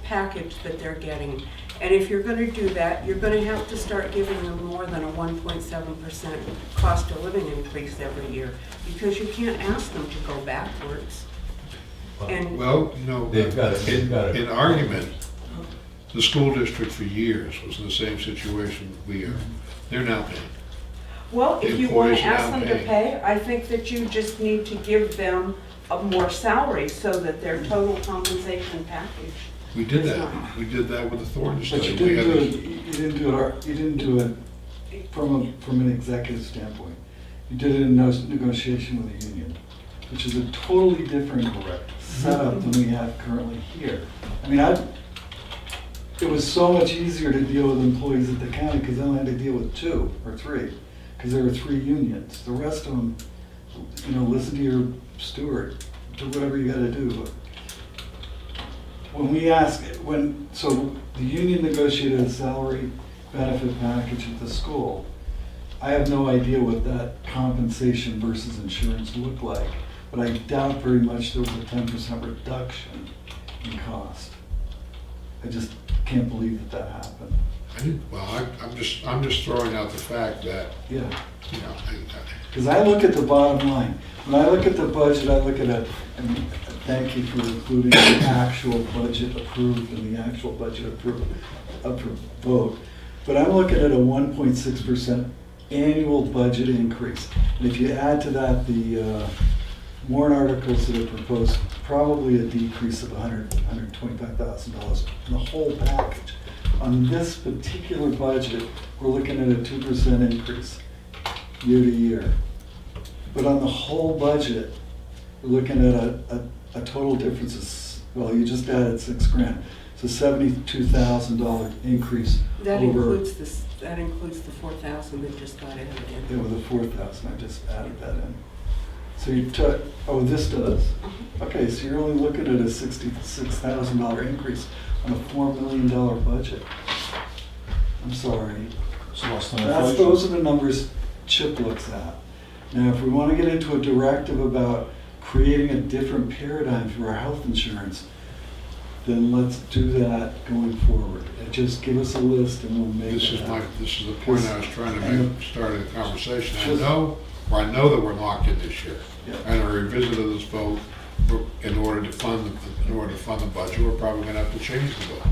package that they're getting. And if you're gonna do that, you're gonna have to start giving them more than a 1.7% cost of living increase every year, because you can't ask them to go backwards. And Well, They've got it. in argument, the school district for years was in the same situation we are. They're now paying. well, if you want to Employees ask now them to pay. pay, I think that you just need to give them a more salary so that their total compensation package. We did It's that. not. We did that with the Thornton but study. you We had didn't this- you didn't do it from an executive standpoint. You did it in negotiation with the union, which is a totally different setup than we have currently here. I mean, it was so much easier to deal with employees at the county because I only had to deal with 2 or 3, because there were 3 unions. The rest of them, listen to your steward, do whatever you gotta do. So the union negotiated a salary benefit package at the school. I have no idea what that compensation versus insurance looked like, but I doubt very much there was a 10% reduction in cost. I just can't believe that happened. I'm just throwing out the fact that, Yeah, I because I look at the bottom line. When I look at the budget, I look at and thank you for including the actual budget approved and the actual budget approved, up for vote. But I'm looking at a 1.6% annual budget increase. And if you add to that the warrant articles that are proposed, probably a decrease of $125,000 in the whole package. On this particular budget, we're looking at a 2% increase year to year. But on the whole budget, we're looking at a total difference of, you just added $6,000. So $72,000 increase That over. includes the 4,000 that just got added Yeah, in. with the 4,000, I just added that in. So you took, this does. Okay, so you're only looking at a $66,000 increase on a $4 million budget. I'm sorry. It's less than inflation. Those are the numbers Chip looks at. Now, if we want to get into a directive about creating a different paradigm for our health insurance, then let's do that going forward. And just give us a list and we'll make This it is happen. this is the point I was trying to make, starting the conversation. I know that we're locked in this year. Yeah. And I revisited this vote, in order to fund the budget, we're probably gonna have to change the vote.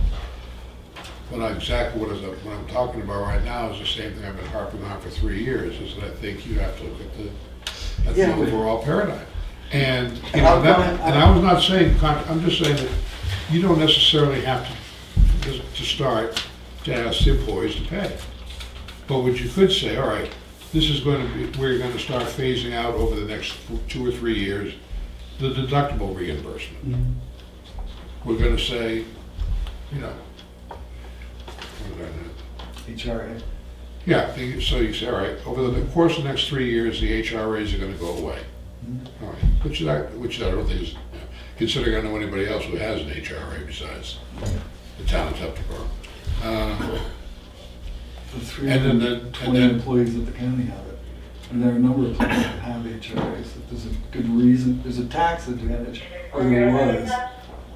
But exactly what I'm talking about right now is the same thing I've been harping on for 3 years, is that I think you have to look at the Yeah, but- overall paradigm. And, And I was not saying, I'm just saying that you don't necessarily have to start to ask the employees to pay. But what you could say, all right, this is going to be, we're going to start phasing out over the next 2 or 3 years, the deductible reimbursement. we're gonna say, you know, what was that? HRA. Yeah, so you say, all right, over the course of the next 3 years, the HRAs are gonna go away. Mhm. All right, which I don't think is, considering I know anybody else who has an HRA besides the town of Tuftonboro. The And then- 320 and then- employees at the county have it. And there are a number of places that have HRAs, that there's a good reason, there's a tax advantage, or there was,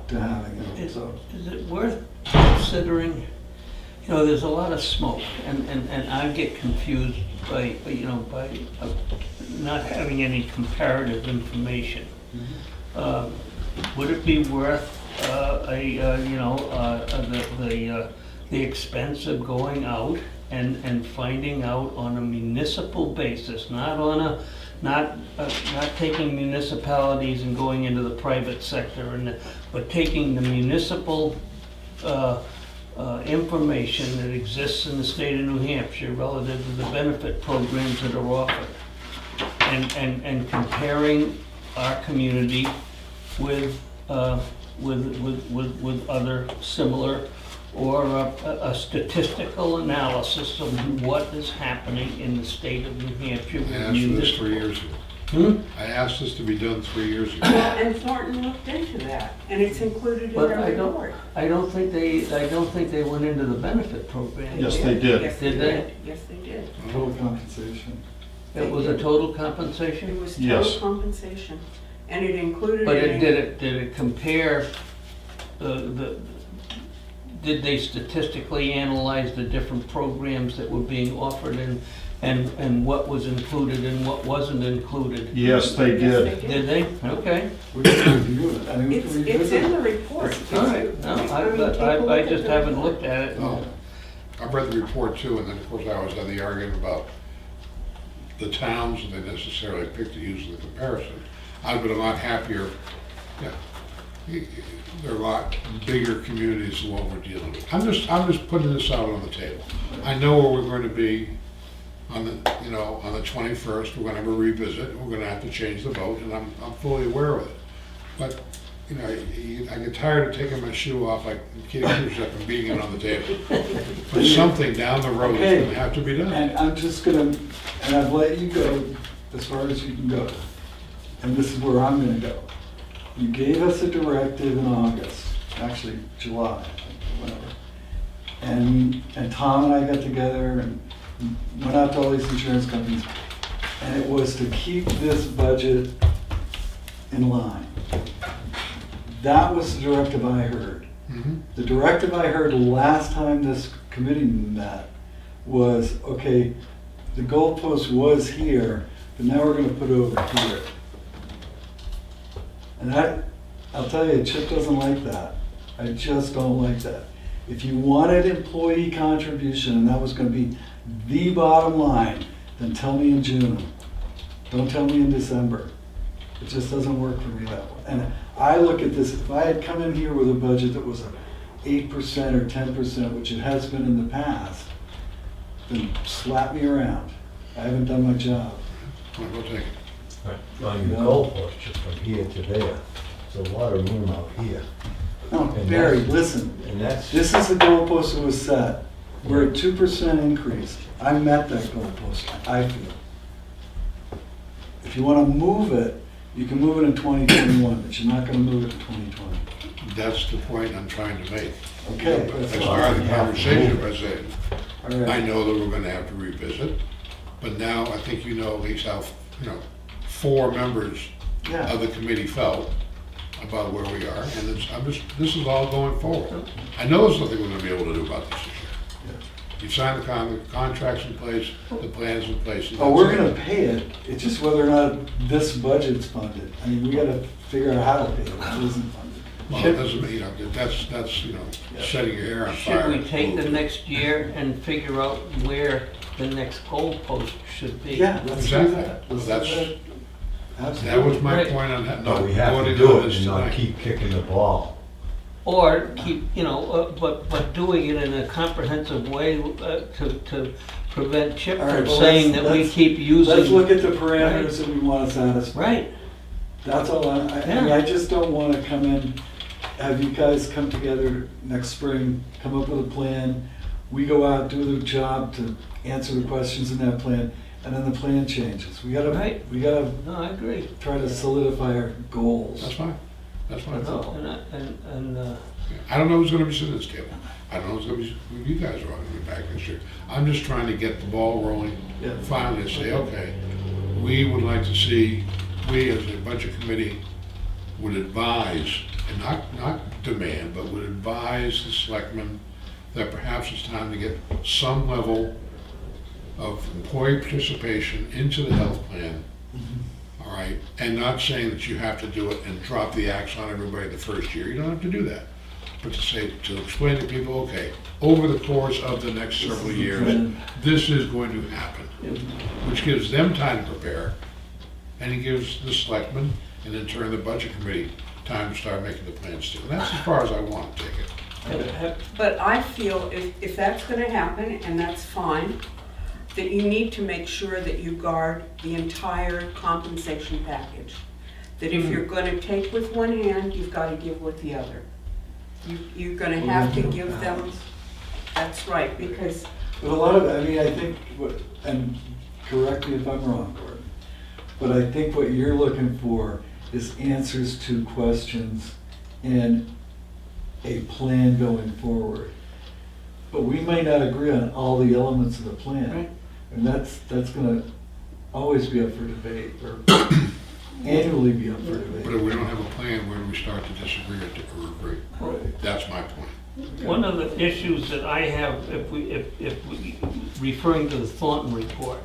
to having it, Is so. is it worth considering, you know, there's a lot of smoke, and I get confused by, you know, by not having any comparative information. Would it be worth, the expense of going out and finding out on a municipal basis, not taking municipalities and going into the private sector, but taking the municipal information that exists in the state of New Hampshire relative to the benefit programs that are offered, and comparing our community with other similar, or a statistical analysis of what is happening in the state of New Hampshire I with asked for this municipal. 3 years ago. Hmm? I asked this to be done 3 years ago. And Thornton looked into that, and it's included in But their I report. don't think they went into the benefit program. Yes, they did. Yes, Did they? Yes, they did. Total compensation. It was a total It compensation? was Yes. total compensation, and it included. But in did it compare did they statistically analyze the different programs that were being offered and what was included and what wasn't included? Yes, they Yes, did. Did they? Okay. We can review it, I mean, we It's can in revisit the it. report. All right, no, I just haven't looked at it. Oh, I've read the report too, and then of course I always had the argument about the towns that they necessarily picked to use as a comparison. I've been a lot happier, yeah, there are a lot bigger communities than what we're dealing with. I'm just putting this out on the table. I know where we're going to be on the 21st, we're gonna have a revisit, we're gonna have to change the vote, and I'm fully aware of it. But, you know, I get tired of taking my shoe off like Kitty Khrushchev and beating it on the table. But something down the road is gonna have to be done. And I'm just gonna, and I've let you go as far as you can go. And this is where I'm gonna go. You gave us a directive in August, actually July, I think, or whatever. And Tom and I got together and went out to all these insurance companies. And it was to keep this budget in line. That was the directive I heard. Mhm. The directive I heard last time this committee met was, okay, the goalpost was here, but now we're gonna put it over here. And I'll tell you, Chip doesn't like that. I just don't like that. If you wanted employee contribution, and that was gonna be the bottom line, then tell me in June. Don't tell me in December. It just doesn't work for me that way. And I look at this, if I had come in here with a budget that was a 8% or 10%, which it has been in the past, then slap me around. I haven't done my job. We'll take it. On your goalpost, just from here to there, there's a lot of room out here. No, And Barry, that's- listen, And that's, this is the goalpost that was set. We're at 2% increase. I met that goalpost, I feel. If you wanna move it, you can move it in 2021, but you're not gonna move it in 2020. That's the point I'm trying to make. Okay, I that's started the fine. conversation by saying, all I right. know that we're gonna have to revisit, but now I think you know at least how, 4 members Yeah. of the committee felt about where we are, and this is all going forward. I know there's nothing we're gonna be able to do about this issue. You signed the contracts in place, the plans in place. and Oh, we're that's it. gonna pay it, it's just whether or not this budget's funded. I mean, we gotta figure out how to pay it, if it isn't funded. Well, it doesn't mean, that's, setting your hair on fire. Should we take the next year and figure out where the next goalpost should be? Yeah, let's do Exactly. that. Let's do That's- that. That Absolutely. was my Right. point on that, but not we have to voting do on it this and not tonight. keep kicking the ball. Or keep, but doing it in a comprehensive way to prevent Chip All right, from well, saying that we let's- keep using. Let's look at the parameters that we wanna satisfy. Right, That's all I mean, I just don't wanna come in have you guys come together next spring, come up with a plan. We go out, do the job to answer the questions in that plan, and then the plan changes. We gotta, Right. we gotta No, I agree. try to solidify our goals. That's fine. That's fine. That's all. And I don't know who's gonna be sitting at this table. I don't know who's gonna be, who you guys are gonna be back next year. I'm just trying to get the ball rolling, Yeah. finally say, okay, we would like to see, we as a budget committee would advise, and not demand, but would advise the selectmen that perhaps it's time to get some level of employee participation into the health plan. All right, and not saying that you have to do it and drop the axe on everybody the first year. You don't have to do that. But to say, to explain to people, okay, over the course of the next several years, this is going to happen, which gives them time to prepare, and it gives the selectmen, and in turn the budget committee, time to start making the plans too. And that's as far as I want to take it. But I feel if that's gonna happen, and that's fine, that you need to make sure that you guard the entire compensation package. That if you're gonna take with one hand, you've gotta give with the other. You're gonna have to give them, that's right, because, But a lot of, I mean, I think, and correct me if I'm wrong, Gordon, but I think what you're looking for is answers to questions and a plan going forward. But we may not agree on all the elements of the plan. Right. And that's gonna always be up for debate, or annually be up for But debate. if we don't have a plan, where do we start to disagree or agree? Right. That's my point. one of the issues that I have, if we, referring to the Thornton report,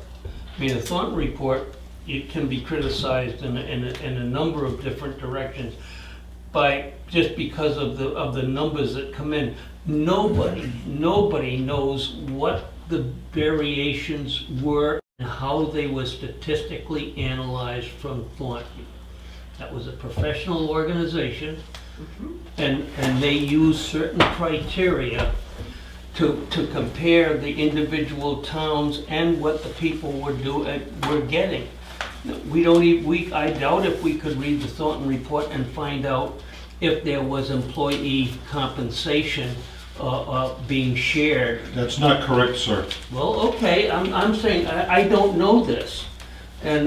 I mean, the Thornton report, it can be criticized in a number of different directions by, just because of the numbers that come in. Nobody knows what the variations were and how they were statistically analyzed from Thornton. That was a professional organization, and they used certain criteria to compare the individual towns and what the people were getting. We don't even, I doubt if we could read the Thornton report and find out if there was employee compensation being shared. That's not correct, sir. Well, okay, I'm saying, I don't know this. And,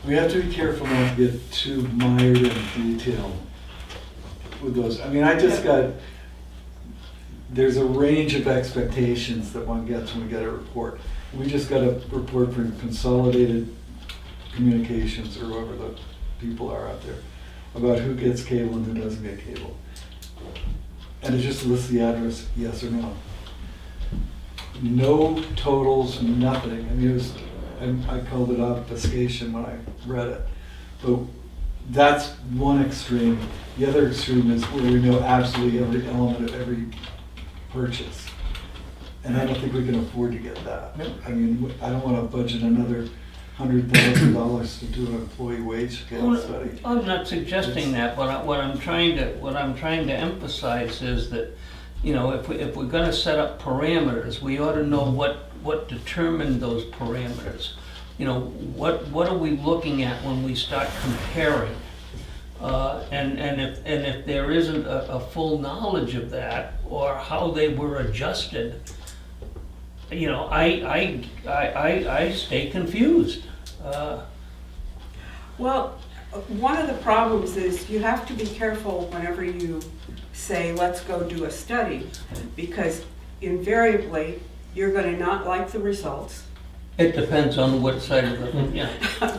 We have to be careful not to get too mired in detail with those. I mean, there's a range of expectations that one gets when we get a report. We just got a report from Consolidated Communications, or whoever the people are out there, about who gets cable and who doesn't get cable. And it just lists the address, yes or no. No totals, nothing. I mean, I called it obfuscation when I read it. But that's one extreme. The other extreme is where we know absolutely every element of every purchase. And I don't think we can afford to get that. I mean, I don't want to budget another $100,000 to do an employee wage scale study. I'm not suggesting that, but what I'm trying to emphasize is that, you know, if we're gonna set up parameters, we ought to know what determined those parameters. You know, what are we looking at when we start comparing? And if there isn't a full knowledge of that, or how they were adjusted, you know, I stay confused. well, one of the problems is you have to be careful whenever you say, let's go do a study, because invariably, you're gonna not like the results. It depends on what side of the, yeah.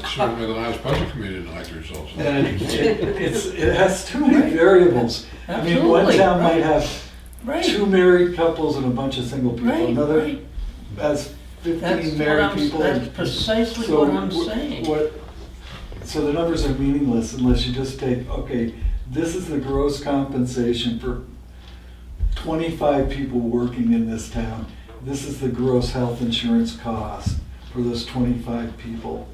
Certainly the last budget committee didn't like the results. And it has too many variables. I mean, one Absolutely. town might have Right. 2 married couples and a bunch of single people. Right, Another right. has That's 15 what married I'm, people. that's and- precisely So what I'm wh- saying. So the numbers are meaningless unless you just take, okay, this is the gross compensation for 25 people working in this town. This is the gross health insurance cost for those 25 people.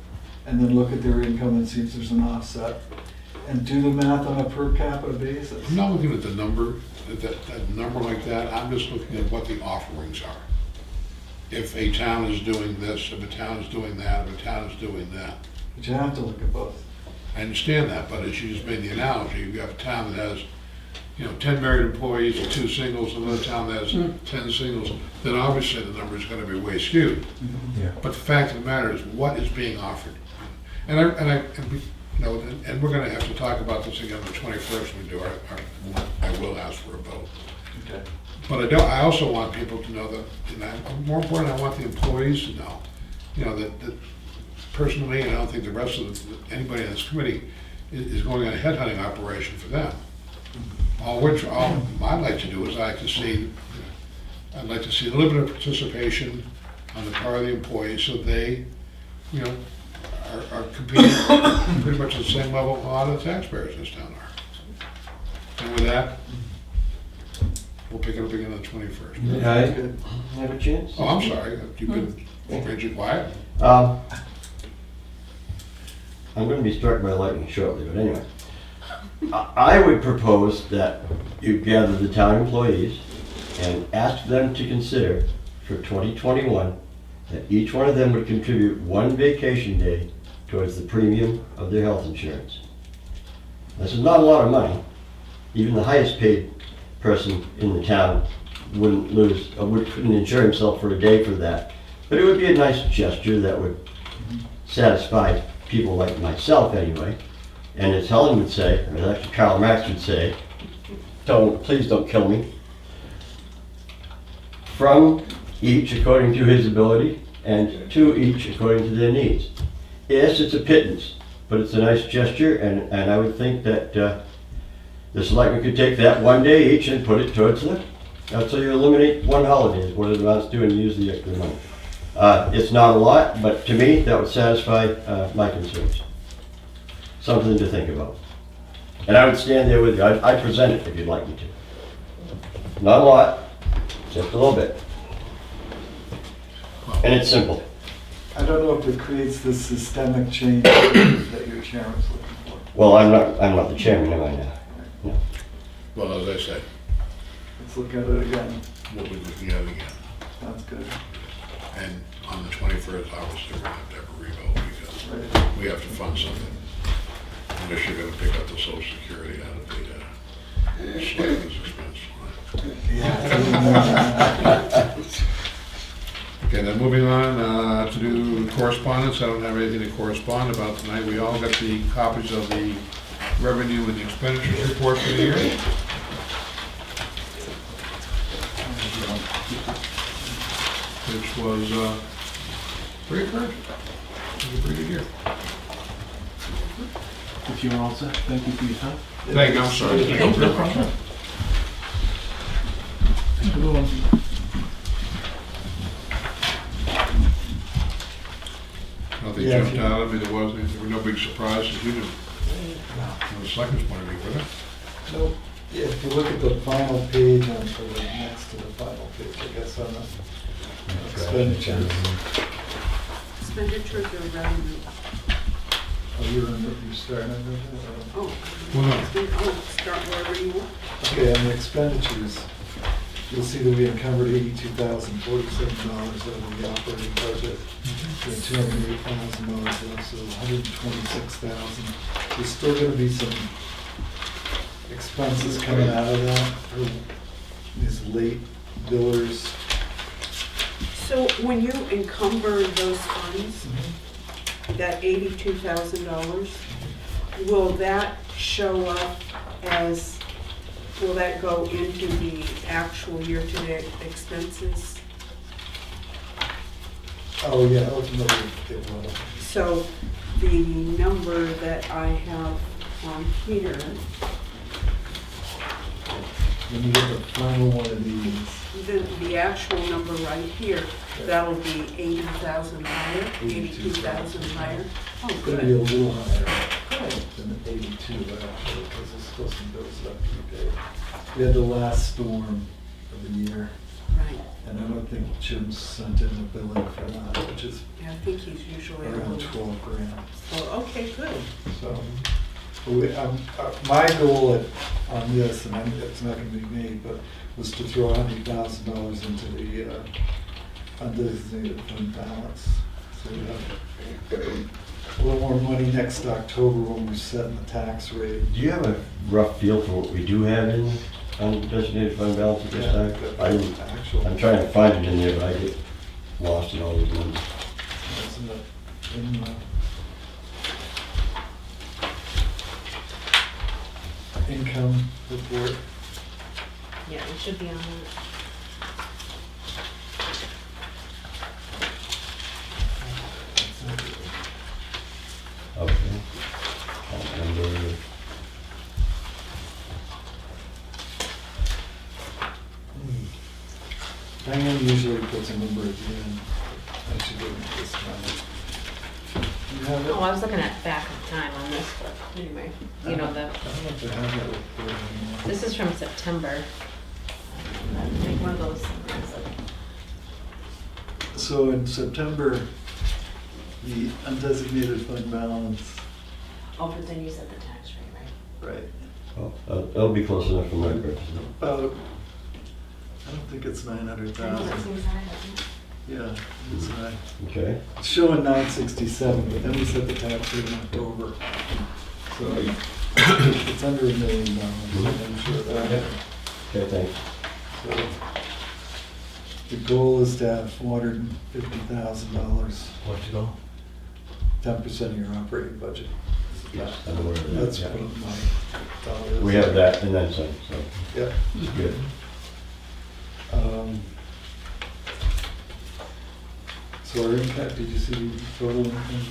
And then look at their income and see if there's an offset. And do the math on a per capita basis. I'm not looking at the number, that number like that, I'm just looking at what the offerings are. If a town is doing this, if a town is doing that, if a town is doing that. But you have to look at both. I understand that, but as you just made the analogy, you have a town that has, 10 married employees and 2 singles, another town that has 10 singles, then obviously the number is gonna be way skewed. Yeah. But the fact of the matter is, what is being offered? And we're gonna have to talk about this again on the 21st when we do I will ask for a vote. Okay. But I also want people to know that, more important, I want the employees to know, that personally, and I don't think the rest of anybody on this committee is going on a headhunting operation for them. All I'd like to do is I'd like to see a little bit of participation on the part of the employees so they, are competing pretty much at the same level a lot of the taxpayers in this town are. And with that, we'll pick it up again on the 21st. May I have a chance? Oh, I'm sorry, you've been strangely quiet. I'm going to be struck by lightning shortly, but anyway. I would propose that you gather the town employees and ask them to consider for 2021 that each one of them would contribute 1 vacation day towards the premium of their health insurance. This is not a lot of money. Even the highest paid person in the town couldn't insure himself for a day for that. But it would be a nice gesture that would satisfy people like myself anyway. And as Helen would say, or actually Karl Marx would say, please don't kill me. From each according to his ability, and to each according to their needs. Yes, it's a pittance, but it's a nice gesture, and I would think that the selectmen could take that 1 day each and put it towards so you eliminate 1 holiday is what it amounts to and use the extra money. It's not a lot, but to me, that would satisfy my concerns. Something to think about. And I would stand there with you. I'd present it if you'd like me to. Not a lot, just a little bit. And it's simple. I don't know if it creates the systemic change that your chairman's looking for. Well, I'm not the chairman, am I now? No. Well, as I said, Let's look at it again. we'll be looking at it again. Sounds good. And on the 21st, obviously, we're going to have a revote because Right. we have to fund something. Unless you're going to pick up the Social Security out of the selectmen's expense line. Yeah. Okay, then moving on to do correspondence. I don't have anything to correspond about tonight. We all got the copies of the revenue and the expenditures report for the year. Which was pretty encouraging. It was a pretty good year. If you're all set, thank you for your time. Thank you, I'm sorry. Thank you very much. Nothing Yeah, jumped out at me, there were no big surprises, you didn't, from the selectmen's point of view, were there? Nope. Yeah, if you look at the final page, or next to the final page, I guess, on the expenditures. Expenditures or revenue? Oh, you're starting on that? Oh. Well, no. Start wherever you want. Okay, on the expenditures, you'll see that we encumbered $82,047 out of the operating budget. We had $208,000 left, so $126,000. There's still gonna be some expenses coming out of that, for these late billers. So when you encumber those funds, that $82,000, will that show up as, will that go into the actual year-to-date expenses? Oh, yeah, ultimately it will. So the number that I have on here, When you get the final one of these, the actual number right here, that'll be 80,000 higher, 82,000 higher. Oh, it's gonna be a good, little higher good. than the 82 actually, because there's still some bills left to be paid. We had the last storm of the year, Right, and I don't think Jim sent in a billing for that, which is yeah, I think he's usually a around little, 12 grand. oh, okay, good. So, my goal on this, and it's not gonna be me, but was to throw $100,000 into the undesignated fund balance. So we have a little more money next October when we're setting the tax rate. Do you have a rough feel for what we do have in undesignated fund balance at this time? I didn't, Actual. I'm trying to find it in there, but I get lost in all these numbers. That's in the income report. Yeah, it should be on that. Okay. Account number. Diane usually puts a number at the end. I should do it this time. You have it? Oh, I was looking at back of time on this, but anyway, you know, I don't know if I have that report anymore. this is from September. I think one of those things that. So in September, the undesignated fund balance, Oh, but then you said the tax rate, right? right, Oh, that'll be close enough for my purposes. about, I don't think it's 900,000. I know that seems high, doesn't it? Yeah, it's high. Okay. It's showing 967, but then we set the tax rate in October. So it's under $1 million, I'm sure of that. Okay, thanks. So the goal is to have $450,000, What's it go? 10% of your operating budget. Yes, I'm aware of that. That's Yeah. what my thought is. We have that and then some, so Yeah. it's good. So our impact, did you see the total income?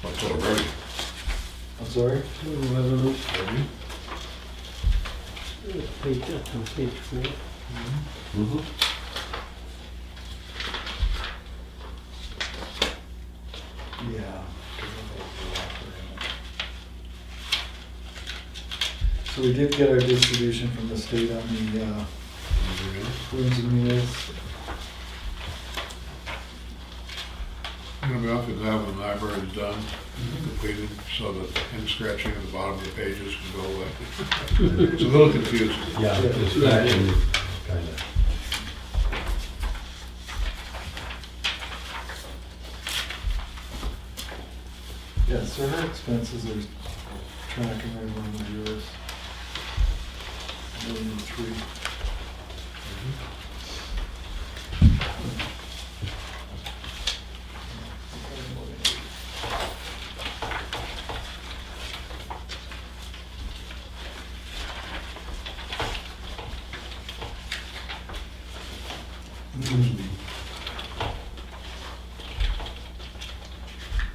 That's already. I'm sorry? Revenue, Ready? page, that's on page 4. Mm-hmm. Yeah. So we did get our distribution from the state on the rooms and meals. I'm gonna be awfully glad when the library is done, completed, so that hand scratching at the bottom of the pages can go away. It's a little confusing. Yeah, it's actually kind of. Yeah, so her expenses are tracking right along with yours. 1,003,000.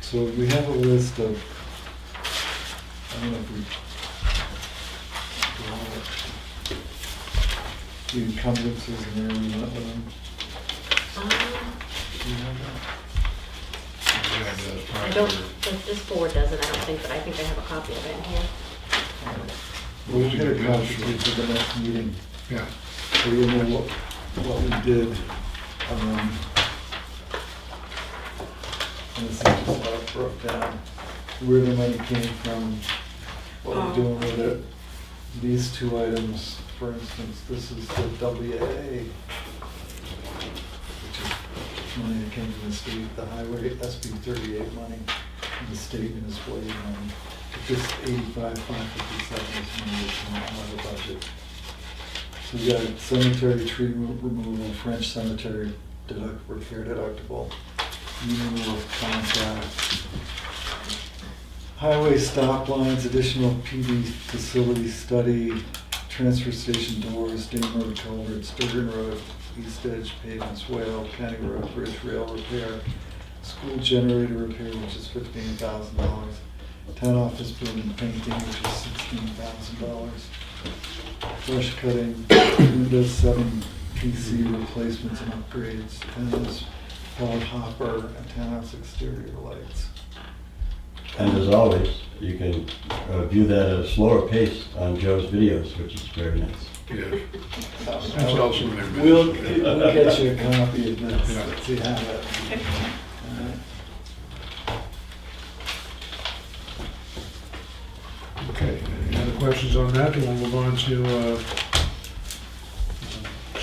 So we have a list of, I don't know if we the encumbrances and where we went with them. Do you have Yeah, that's I probably don't, better. this board doesn't, I don't think, but I think I have a copy of it in here. that? We'll get a copy for the next meeting, Yeah, so you know what we did. And this is just how it broke down, where the money came from, what we're doing with it. These two items, for instance, this is the WAA, which is money that came from the state, the highway SB 38 money, and the state municipal aid money. It's just 85,557 is money that's coming out of the budget. So we got cemetery tree removal, French cemetery repair deductible, Union Wolf contract, highway stop lines, additional PD facility study, transfer station doors, Dane Road culvert, Sturgeon Road, East Edge pavement swale, County Road bridge rail repair, school generator repair, which is $15,000, town office building painting, which is $16,000, brush cutting, Windows 7 PC replacements and upgrades, townhouse pellet hopper, and townhouse exterior lights. And as always, you can view that at a slower pace on Joe's videos, which is very nice. yeah. That's also in their We'll business. get you a copy of this, Yeah. so you have it. Okay, any other questions on that? Then we'll move on to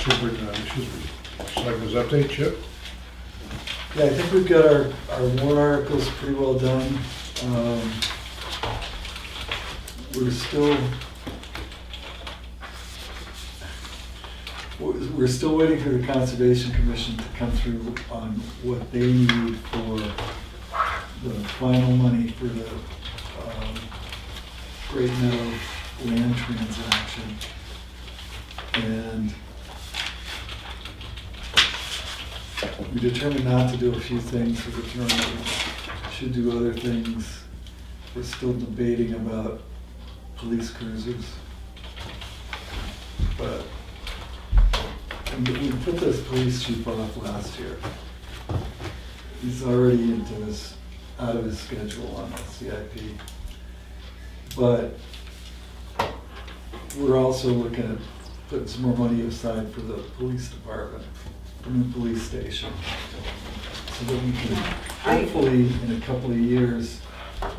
Selectmen's update, Chip? Yeah, I think we've got our warrant articles pretty well done. We're still waiting for the Conservation Commission to come through on what they need for the final money for the Great Meadow land transaction. And we determined not to do a few things. We determined we should do other things. We're still debating about police cruisers. But and we put this police chief off last year. He's already out of his schedule on the CIP. But we're also looking at putting some more money aside for the police department, the new police station. So that we can hopefully in a couple of years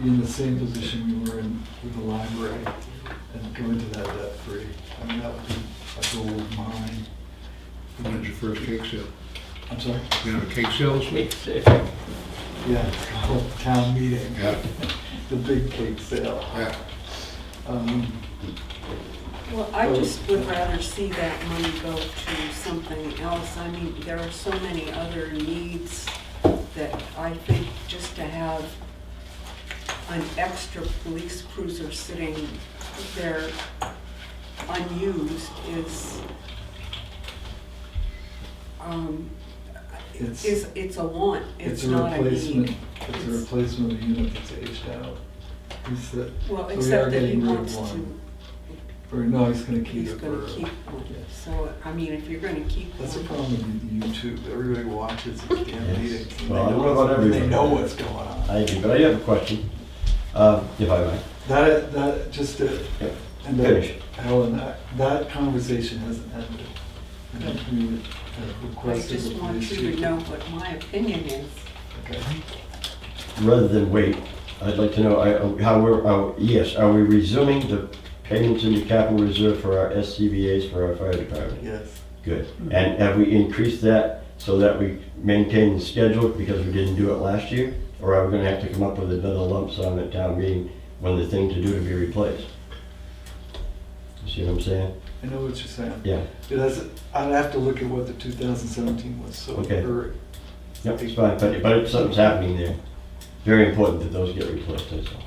be in the same position we were in with the library and go into that debt free. I mean, that would be a goal of mine. When's your first cake sale? I'm sorry? You have a cake sale this week? Yeah, it's called town meeting. Yeah. The big cake sale. Yeah. Well, I just would rather see that money go to something else. I mean, there are so many other needs that I think just to have an extra police cruiser sitting there unused is, it's a want, it's not a need. It's a replacement of a unit that's aged out. Well, so we are except that he getting rid of wants one. to, No, he's gonna keep he's it gonna for. keep one. So, I mean, if you're gonna keep That's the one, problem with YouTube. Everybody watches these damn Yes. meetings. and Well, they know what about what's- everyone? They know what's going on. I do, but I have a question, if I may. That, just to, Yeah. and Finish. Helen, that conversation hasn't ended. And we have I requested just the want police you to chief. know what my opinion is. Okay. Rather than wait, I'd like to know are we resuming the payments in the capital reserve for our SCBA's for our fire department? Yes. Good. And have we increased that so that we maintain the schedule because we didn't do it last year? Or are we gonna have to come up with another lump sum at town meeting when the thing to do to be replaced? You see what I'm saying? I know what you're saying. Yeah. I'd have to look at what the 2017 was, so. Okay. or- Yep, it's fine, but something's happening there. Very important that those get replaced, that's all.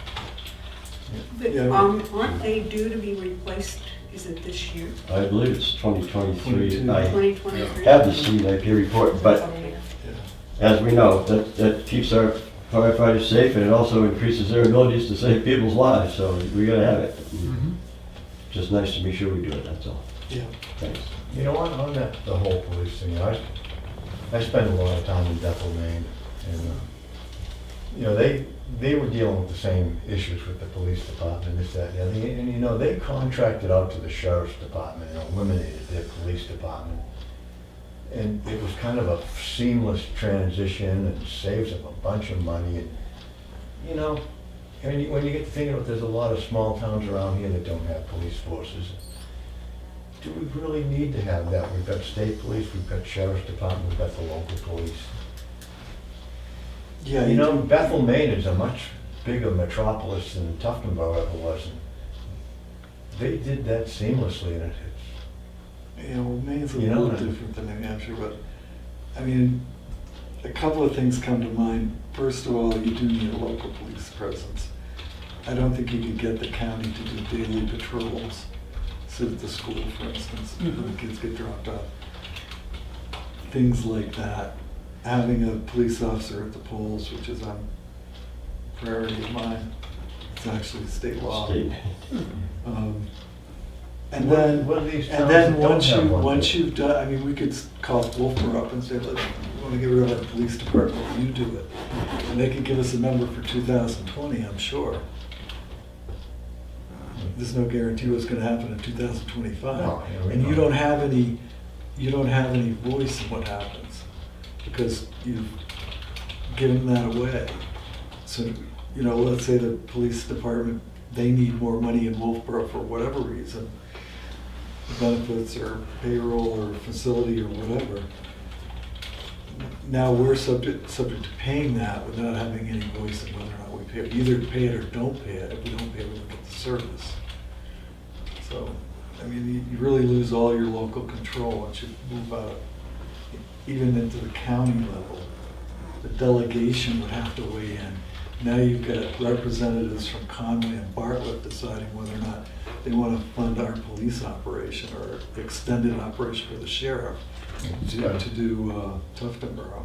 But, Yeah. aren't they due to be replaced, is it this year? I believe it's 2023. I 2023? have the CIP report, but Okay. Yeah. as we know, that keeps our firefighters safe and it also increases their abilities to save people's lives, so we gotta have it. Just nice to be sure we do it, that's all. Yeah. Thanks. You know, on that, the whole police thing, I spend a lot of time in Bethel, Maine, and, you know, they were dealing with the same issues with the police department, this, that, and the other, and, you know, they contracted out to the sheriff's department and eliminated their police department. And it was kind of a seamless transition and saves them a bunch of money, and, you know, and when you get to thinking about, there's a lot of small towns around here that don't have police forces. Do we really need to have that? We've got state police, we've got sheriff's department, we've got the local police. Yeah, You know, Bethel, Maine is a much bigger metropolis than Tuftonboro ever was. And they did that seamlessly, and Yeah, well, Maine's a You know, little different than New Hampshire, but, I mean, a couple of things come to mind. First of all, you do need a local police presence. I don't think you could get the county to do daily patrols, sit at the school, for instance, when the kids get dropped off. Things like that. Having a police officer at the polls, which is on priority of mine, it's actually state law. State. And then, What are these and then towns that don't once have one? once you've done, I mean, we could call Wolfboro up and say, look, we want to get rid of our police department, you do it. And they could give us a number for 2020, I'm sure. There's no guarantee what's gonna happen in 2025. No, yeah, we And you don't. don't have any voice in what happens, because you've given that away. So, you know, let's say the police department, they need more money in Wolfboro for whatever reason. benefits or payroll or facility or whatever. Now we're subject to paying that without having any voice in whether or not we pay it. Either pay it or don't pay it. If we don't pay it, we don't get the service. So, I mean, you really lose all your local control once you move out, even into the county level. The delegation would have to weigh in. Now you've got representatives from Conway and Bartlett deciding whether or not they want to fund our police operation or extended operation for the sheriff to do Tuftonboro.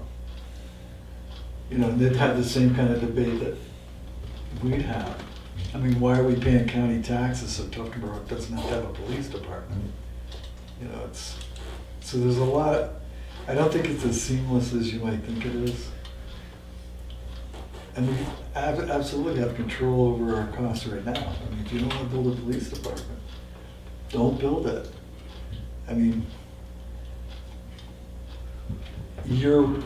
You know, and they'd have the same kind of debate that we'd have. I mean, why are we paying county taxes so Tuftonboro doesn't have to have a police department? You know, so there's a lot, I don't think it's as seamless as you might think it is. And we absolutely have control over our costs right now. I mean, if you don't want to build a police department, don't build it. I mean, you're an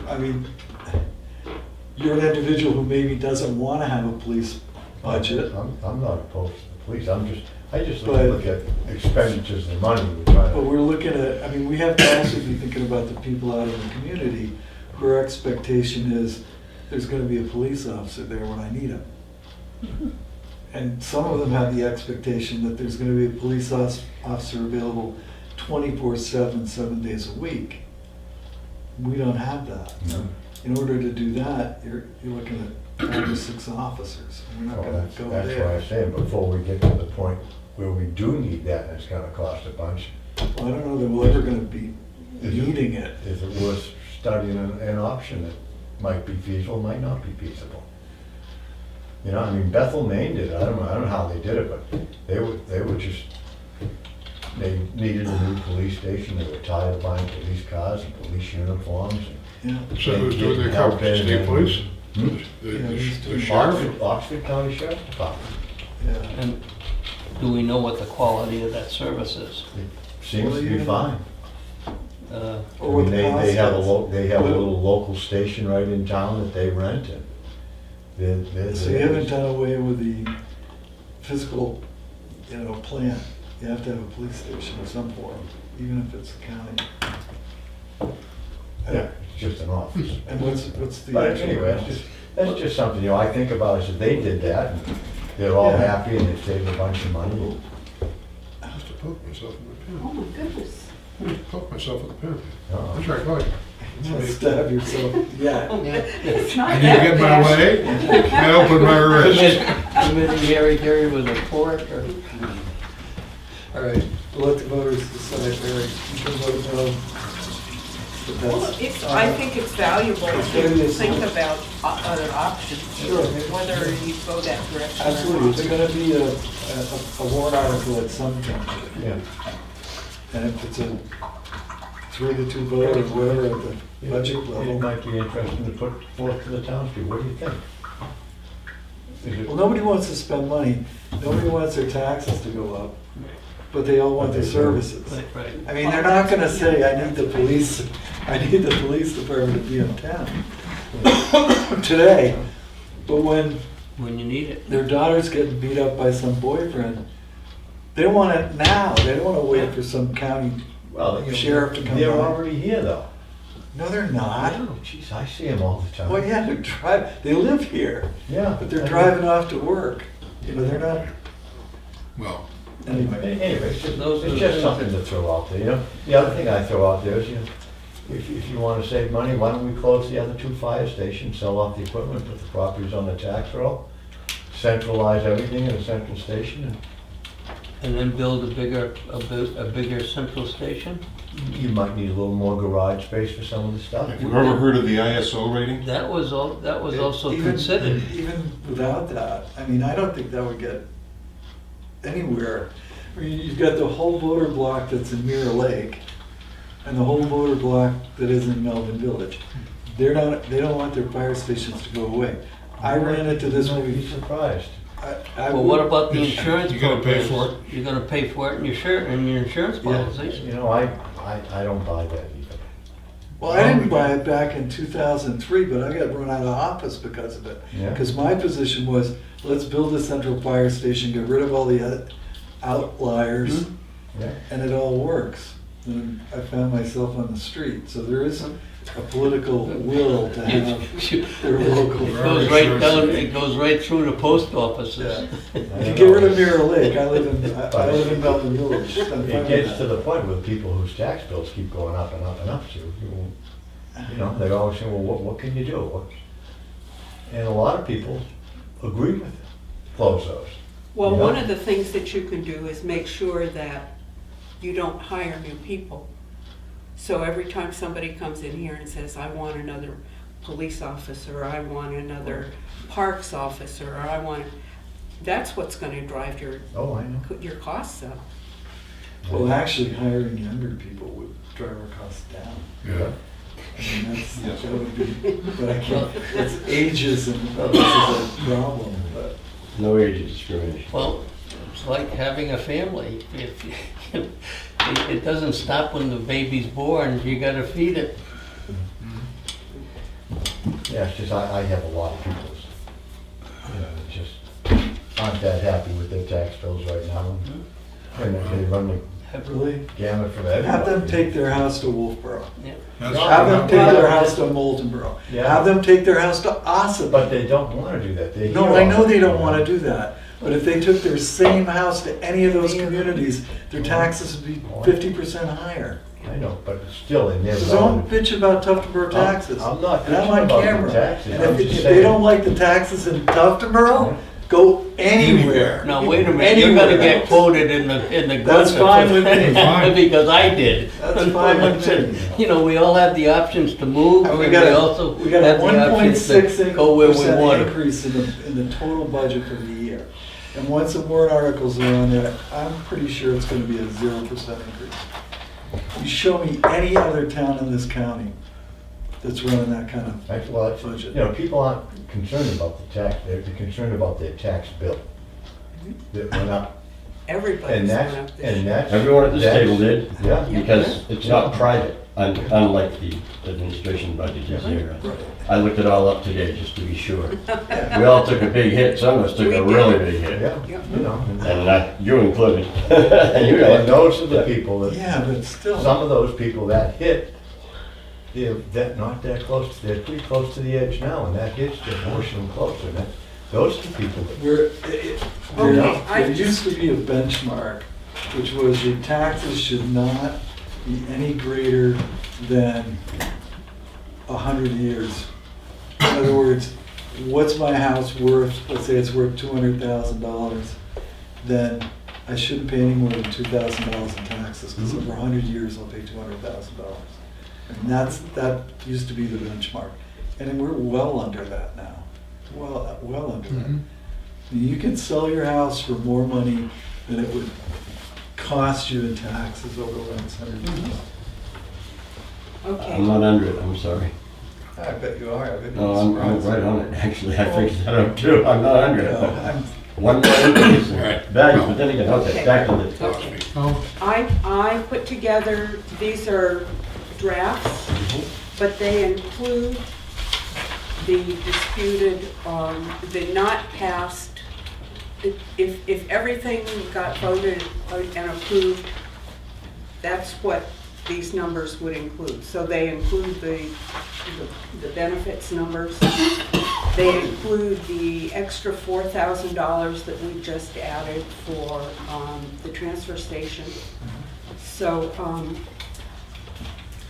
individual who maybe doesn't want to have a police budget. I'm not opposed to the police, I just But- look at expenditures and money we're trying But to. we're looking at, I mean, we have to also be thinking about the people out in the community who our expectation is there's gonna be a police officer there when I need him. And some of them have the expectation that there's gonna be a police officer available 24/7, 7 days a week. We don't have that. No. In order to do that, you're looking at 5 or 6 officers. We're not Well, gonna that's go why there. I'm saying, before we get to the point where we do need that, and it's gonna cost a bunch, Well, I don't know that we're ever gonna be needing it. is it worth studying an option that might be feasible, might not be feasible? You know, I mean, Bethel, Maine did it, I don't know how they did it, but they were just, they needed a new police station, they were tired of buying police cars and police uniforms. Yeah. So who's doing the Getting help coverage, in state and- police? Hmm? The sheriff? Oxford County Sheriff's Department. Yeah. And do we know what the quality of that service is? Seems to be fine. Uh, I Or what mean, the they cost have is. they have a little local station right in town that they rent, and So you haven't done away with the physical, plan. You have to have a police station of some form, even if it's the county. Yeah, it's just an office. And what's the? But actual anyway, cost? that's just something, I think about, is that they did that, and they're all Yeah. happy, and they saved a bunch of money. I have to poke myself in Oh the my goodness. pen. Poke myself with a pen. Uh-uh. That's right, Clyde. Don't stab yourself, yeah. It's not Can that you get my bad. way? I open my wrist. Committee Harry Carey with a fork or? All right, we'll let the voters decide, Mary. You can vote no. But Well, that's- I think it's valuable It's very to useful. think about other options. Sure. Whether you go that direction or not. Absolutely, it's gonna be a warrant article at some time. Yeah. And if it's a 3-2 vote or whatever at the budget It level. might be interesting to put forth to the townspeople, what do you think? Is it- Well, nobody wants to spend money, nobody wants their taxes to go up, but they all want their services. Right. I mean, they're not gonna say, I need the police department to be in town today. But when When you need it. their daughter's getting beat up by some boyfriend, they want it now, they don't wanna wait for some county, Well, Sheriff to come they're by. already here, though. no, they're not. Oh, jeez, I see them all the time. Well, yeah, they live here, Yeah. but they're driving off to work, they're not, Well, anyway. Anyway, it's just, Those are it's the just things something to throw out there, The other thing I throw out there is, if you wanna save money, why don't we close the other 2 fire stations, sell off the equipment, put the properties on the tax roll, centralize everything in a central station, And then build a bigger central station? and you might need a little more garage space for some of the stuff. Have you ever heard of the ISO rating? That was also Even- considered. Even without that, I mean, I don't think that would get anywhere. I mean, you've got the whole voter block that's in Mirror Lake, and the whole voter block that is in Melvin Village. They don't want their fire stations to go away. I ran into this You might be movie. surprised. Well, what about the Yes, insurance you gotta pay programs? for it. You're gonna pay for it in your insurance policies. I don't buy that either. Well, I didn't buy it back in 2003, but I got run out of office because of it. Yeah. Because my position was, let's build a central fire station, get rid of all the outliers, Yeah. and it all works, then I found myself on the street. So there is a political will to have their local. It goes right down, it goes right through the post offices. Yeah. If you get rid of Mirror Lake, I live in Belton Village. I'm fine It with gets that. to the point where people whose tax bills keep going up and up and up, so you know, they always say, well, what can you do? And a lot of people agree with it, close those. Well, Yeah. one of the things that you can do is make sure that you don't hire new people. So every time somebody comes in here and says, I want another police officer, or I want another parks officer, or I want, that's what's gonna drive Oh, I know. your costs up. Well, actually, hiring younger people would drive our costs down. Yeah. I mean, that would be, but I can't, it's ageism, this is a problem, but. No age discrimination. Well, it's like having a family. If it doesn't stop when the baby's born, you gotta feed it. Yeah, it's just, I have a lot of people, you know, that just aren't that happy with their tax bills right now. And they run the Really? gamut from everybody. Have them take their house to Wolfboro. That's- Have them take their house to Moultonboro. Yeah. Have them take their house to Ossipee. But they don't wanna do that. They No, hear I all know that. they don't wanna do that, but if they took their same house to any of those communities, their taxes would be 50% higher. I know, but still, in their So don't relative. bitch about Tuftonboro taxes. I'm not And I'm bitching on about the camera. taxes. And I'm if just they saying- don't like the taxes in Tuftonboro, go anywhere. Now, wait a minute, you're gonna Anywhere get else. quoted in the. That's Gazette fine with me. Fine. Because I did. That's fine with me. You know, we all have the options to move, And and we we got also a, we got a have the options 1.6% to go where we want to. increase in the total budget for the year. And once the warrant articles are on there, I'm pretty sure it's gonna be a 0% increase. You show me any other town in this county that's running that kind of Actually, well, it's- budget. you know, people aren't concerned about the tax, they're concerned about their tax bill. That went up, Everybody's and going that's, up this. and that's. Everyone at this that's- table did, Yeah. because it's not private, unlike the administration budget this year. Right. I looked it all up today, just to be sure. We all took a big hit, some of us took We a did. really big hit. Yeah, Yep. you know. And you included. And you And guys. those are the people that, Yeah, but still. some of those people that hit, they're not that close, they're pretty close to the edge now, and that hit's just pushing them closer. And those are the people that, Okay, There used to be a benchmark, which was your taxes should not be any greater than 100 years. In other words, what's my house worth? Let's say it's worth $200,000, then I shouldn't pay any more than $2,000 in taxes, because over 100 years, I'll pay $200,000. And that used to be the benchmark. And we're well under that now, well under that. You can sell your house for more money than it would cost you in taxes over the next 100 years. Okay. I'm not under it, I'm sorry. I bet you are, I bet No, you're I'm surprised. right on it, actually. I figured that out too. I'm not under No, it. I'm- One more increase in Right. values, but then again, okay, Okay. back to the. Okay. Oh, I put together, these are drafts, but they include the disputed, the not passed, if everything got voted and approved, that's what these numbers would include. So they include the benefits numbers. They include the extra $4,000 that we just added for the transfer station. So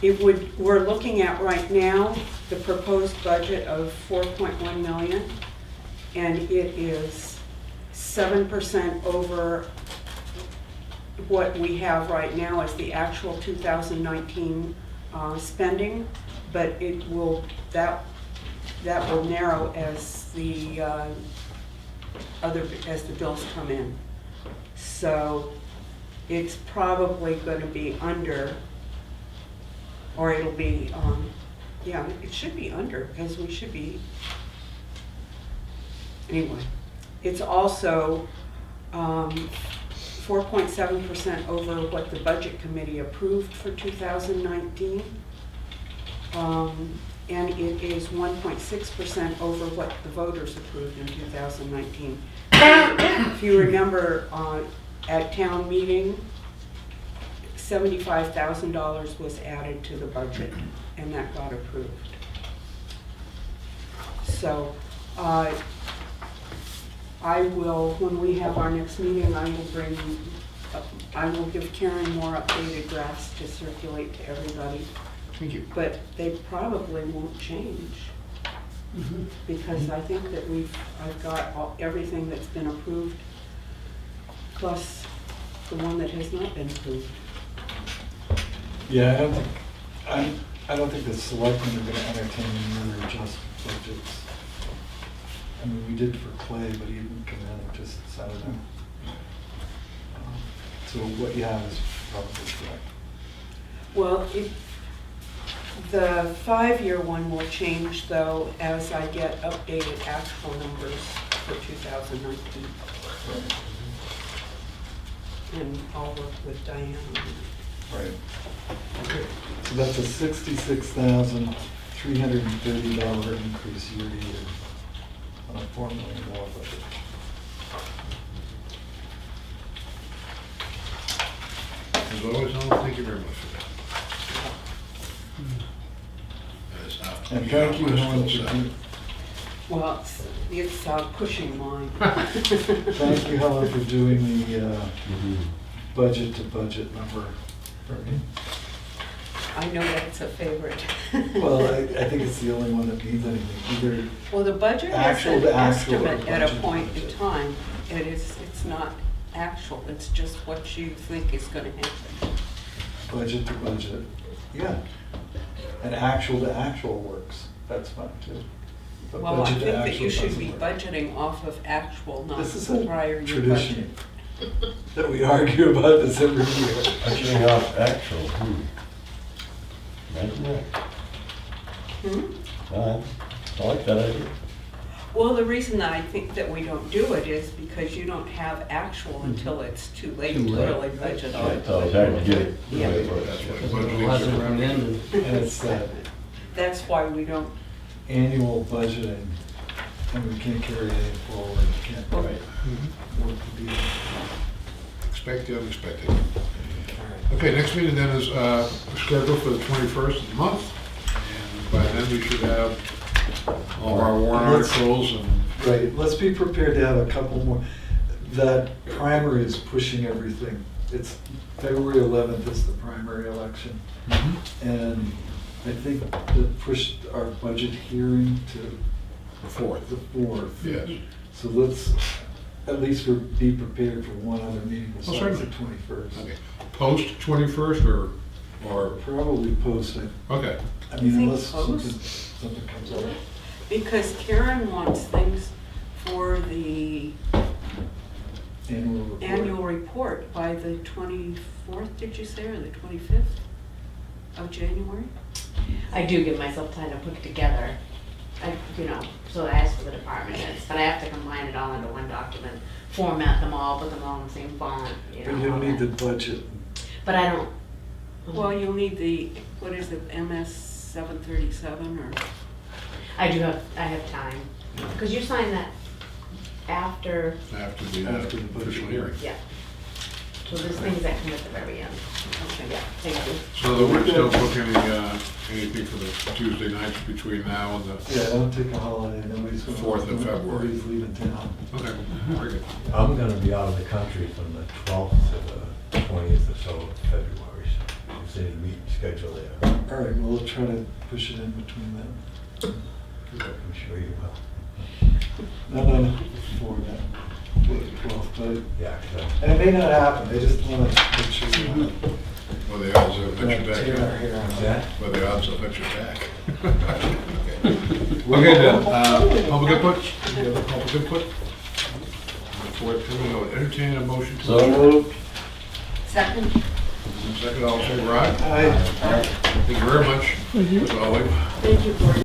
we're looking at right now the proposed budget of 4.1 million, and it is 7% over what we have right now as the actual 2019 spending, but it will, that will narrow as the as the bills come in. So it's probably going to be under, or it'll be, yeah, it should be under, because we should be, anyway. It's also 4.7% over what the Budget Committee approved for 2019. And it is 1.6% over what the voters approved in 2019. If you remember, at town meeting, $75,000 was added to the budget, and that got approved. So, I will, when we have our next meeting, I will give Karen more updated drafts to circulate to everybody. Thank you. But they probably won't change, because I think that I've got everything that's been approved, plus the one that has not been approved. Yeah, I don't think the selectmen are gonna entertain any other adjust budgets. I mean, we did for Clay, but he didn't come in and just decided on. So what you have is probably correct. Well, the 5-year one will change though as I get updated actual numbers for 2019. And I'll work with Diane on it. Right. So that's a $66,330 increase year to year on a $4 million budget. As always, Alan, thank you very much for that. That is out. And thank you, beyond my Helen, skill for set. Well, it's pushing mine. thank you, Helen, for doing the budget to budget number for me. I know that's a favorite. Well, I think it's the only one that means anything, either, Well, the budget is Actual an to actual or estimate at a budget to point in budget. time. It's not actual, it's just what you think is gonna happen. budget to budget, yeah. And actual to actual works, that's fine too. But Well, I budget to think that actual you should doesn't be work. budgeting off of actual, not This is the a prior year budget. tradition that we argue about this every year. Budgeting off actual, Imagine that. I like that idea. Well, the reason that I think that we don't do it is because you don't have actual until it's too late to really budget on it. It's always hard to get it. Yeah. That's what budgeting is Hasn't come around. in and- And it's that That's why we don't, annual budgeting, and we can't carry anything forward, we can't work the deal. Expect the unexpected. Okay, next meeting then is scheduled for the 21st of the month. And by then we should have all our warrant Let's- articles and Right, let's be prepared to have a couple more. That primary is pushing everything. It's February 11th is the primary election. And I think that pushed our budget hearing to the 4th. the 4th. Yes. So let's at least be prepared for one other meeting Oh, besides the certainly. 21st. Okay. Post 21st or, Probably post it. okay. I mean, think unless post? something comes up. because Karen wants things for the Annual report. annual report by the 24th, did you say, or the 25th of January? I do give myself time to put it together, so I ask for the department heads, but I have to combine it all into one document, format them all, put them all in the same font, But you all need the that. budget. But I don't. Well, you'll need the, what is it, MS 737 or? I have time, because you sign that after, After the After the budget. official hearing. yeah. So there's things that come at the very end. Okay. Yeah, thank you. So that we're still booking anything for the Tuesday nights between now and the, Yeah, don't take a holiday, nobody's going. 4th of February. Nobody's leaving town. okay, very good. I'm gonna be out of the country from the 12th to the 20th or so of February, so if there's any meeting schedule there, All right, well, we'll try to push it in between them. I'm sure you will. No, before that, the 12th, but, Yeah, 'cause and it may not happen, I just want to make sure we're not Well, the odds will let you tearing our back. hair out. that, Well, the odds will let you back. Okay, then, public input? Any other public input? Forthcoming, I would entertain a motion to. So moved. Second? Second, all in favor, aye? Aye. Thank you very much, as always. Thank you, Gordon.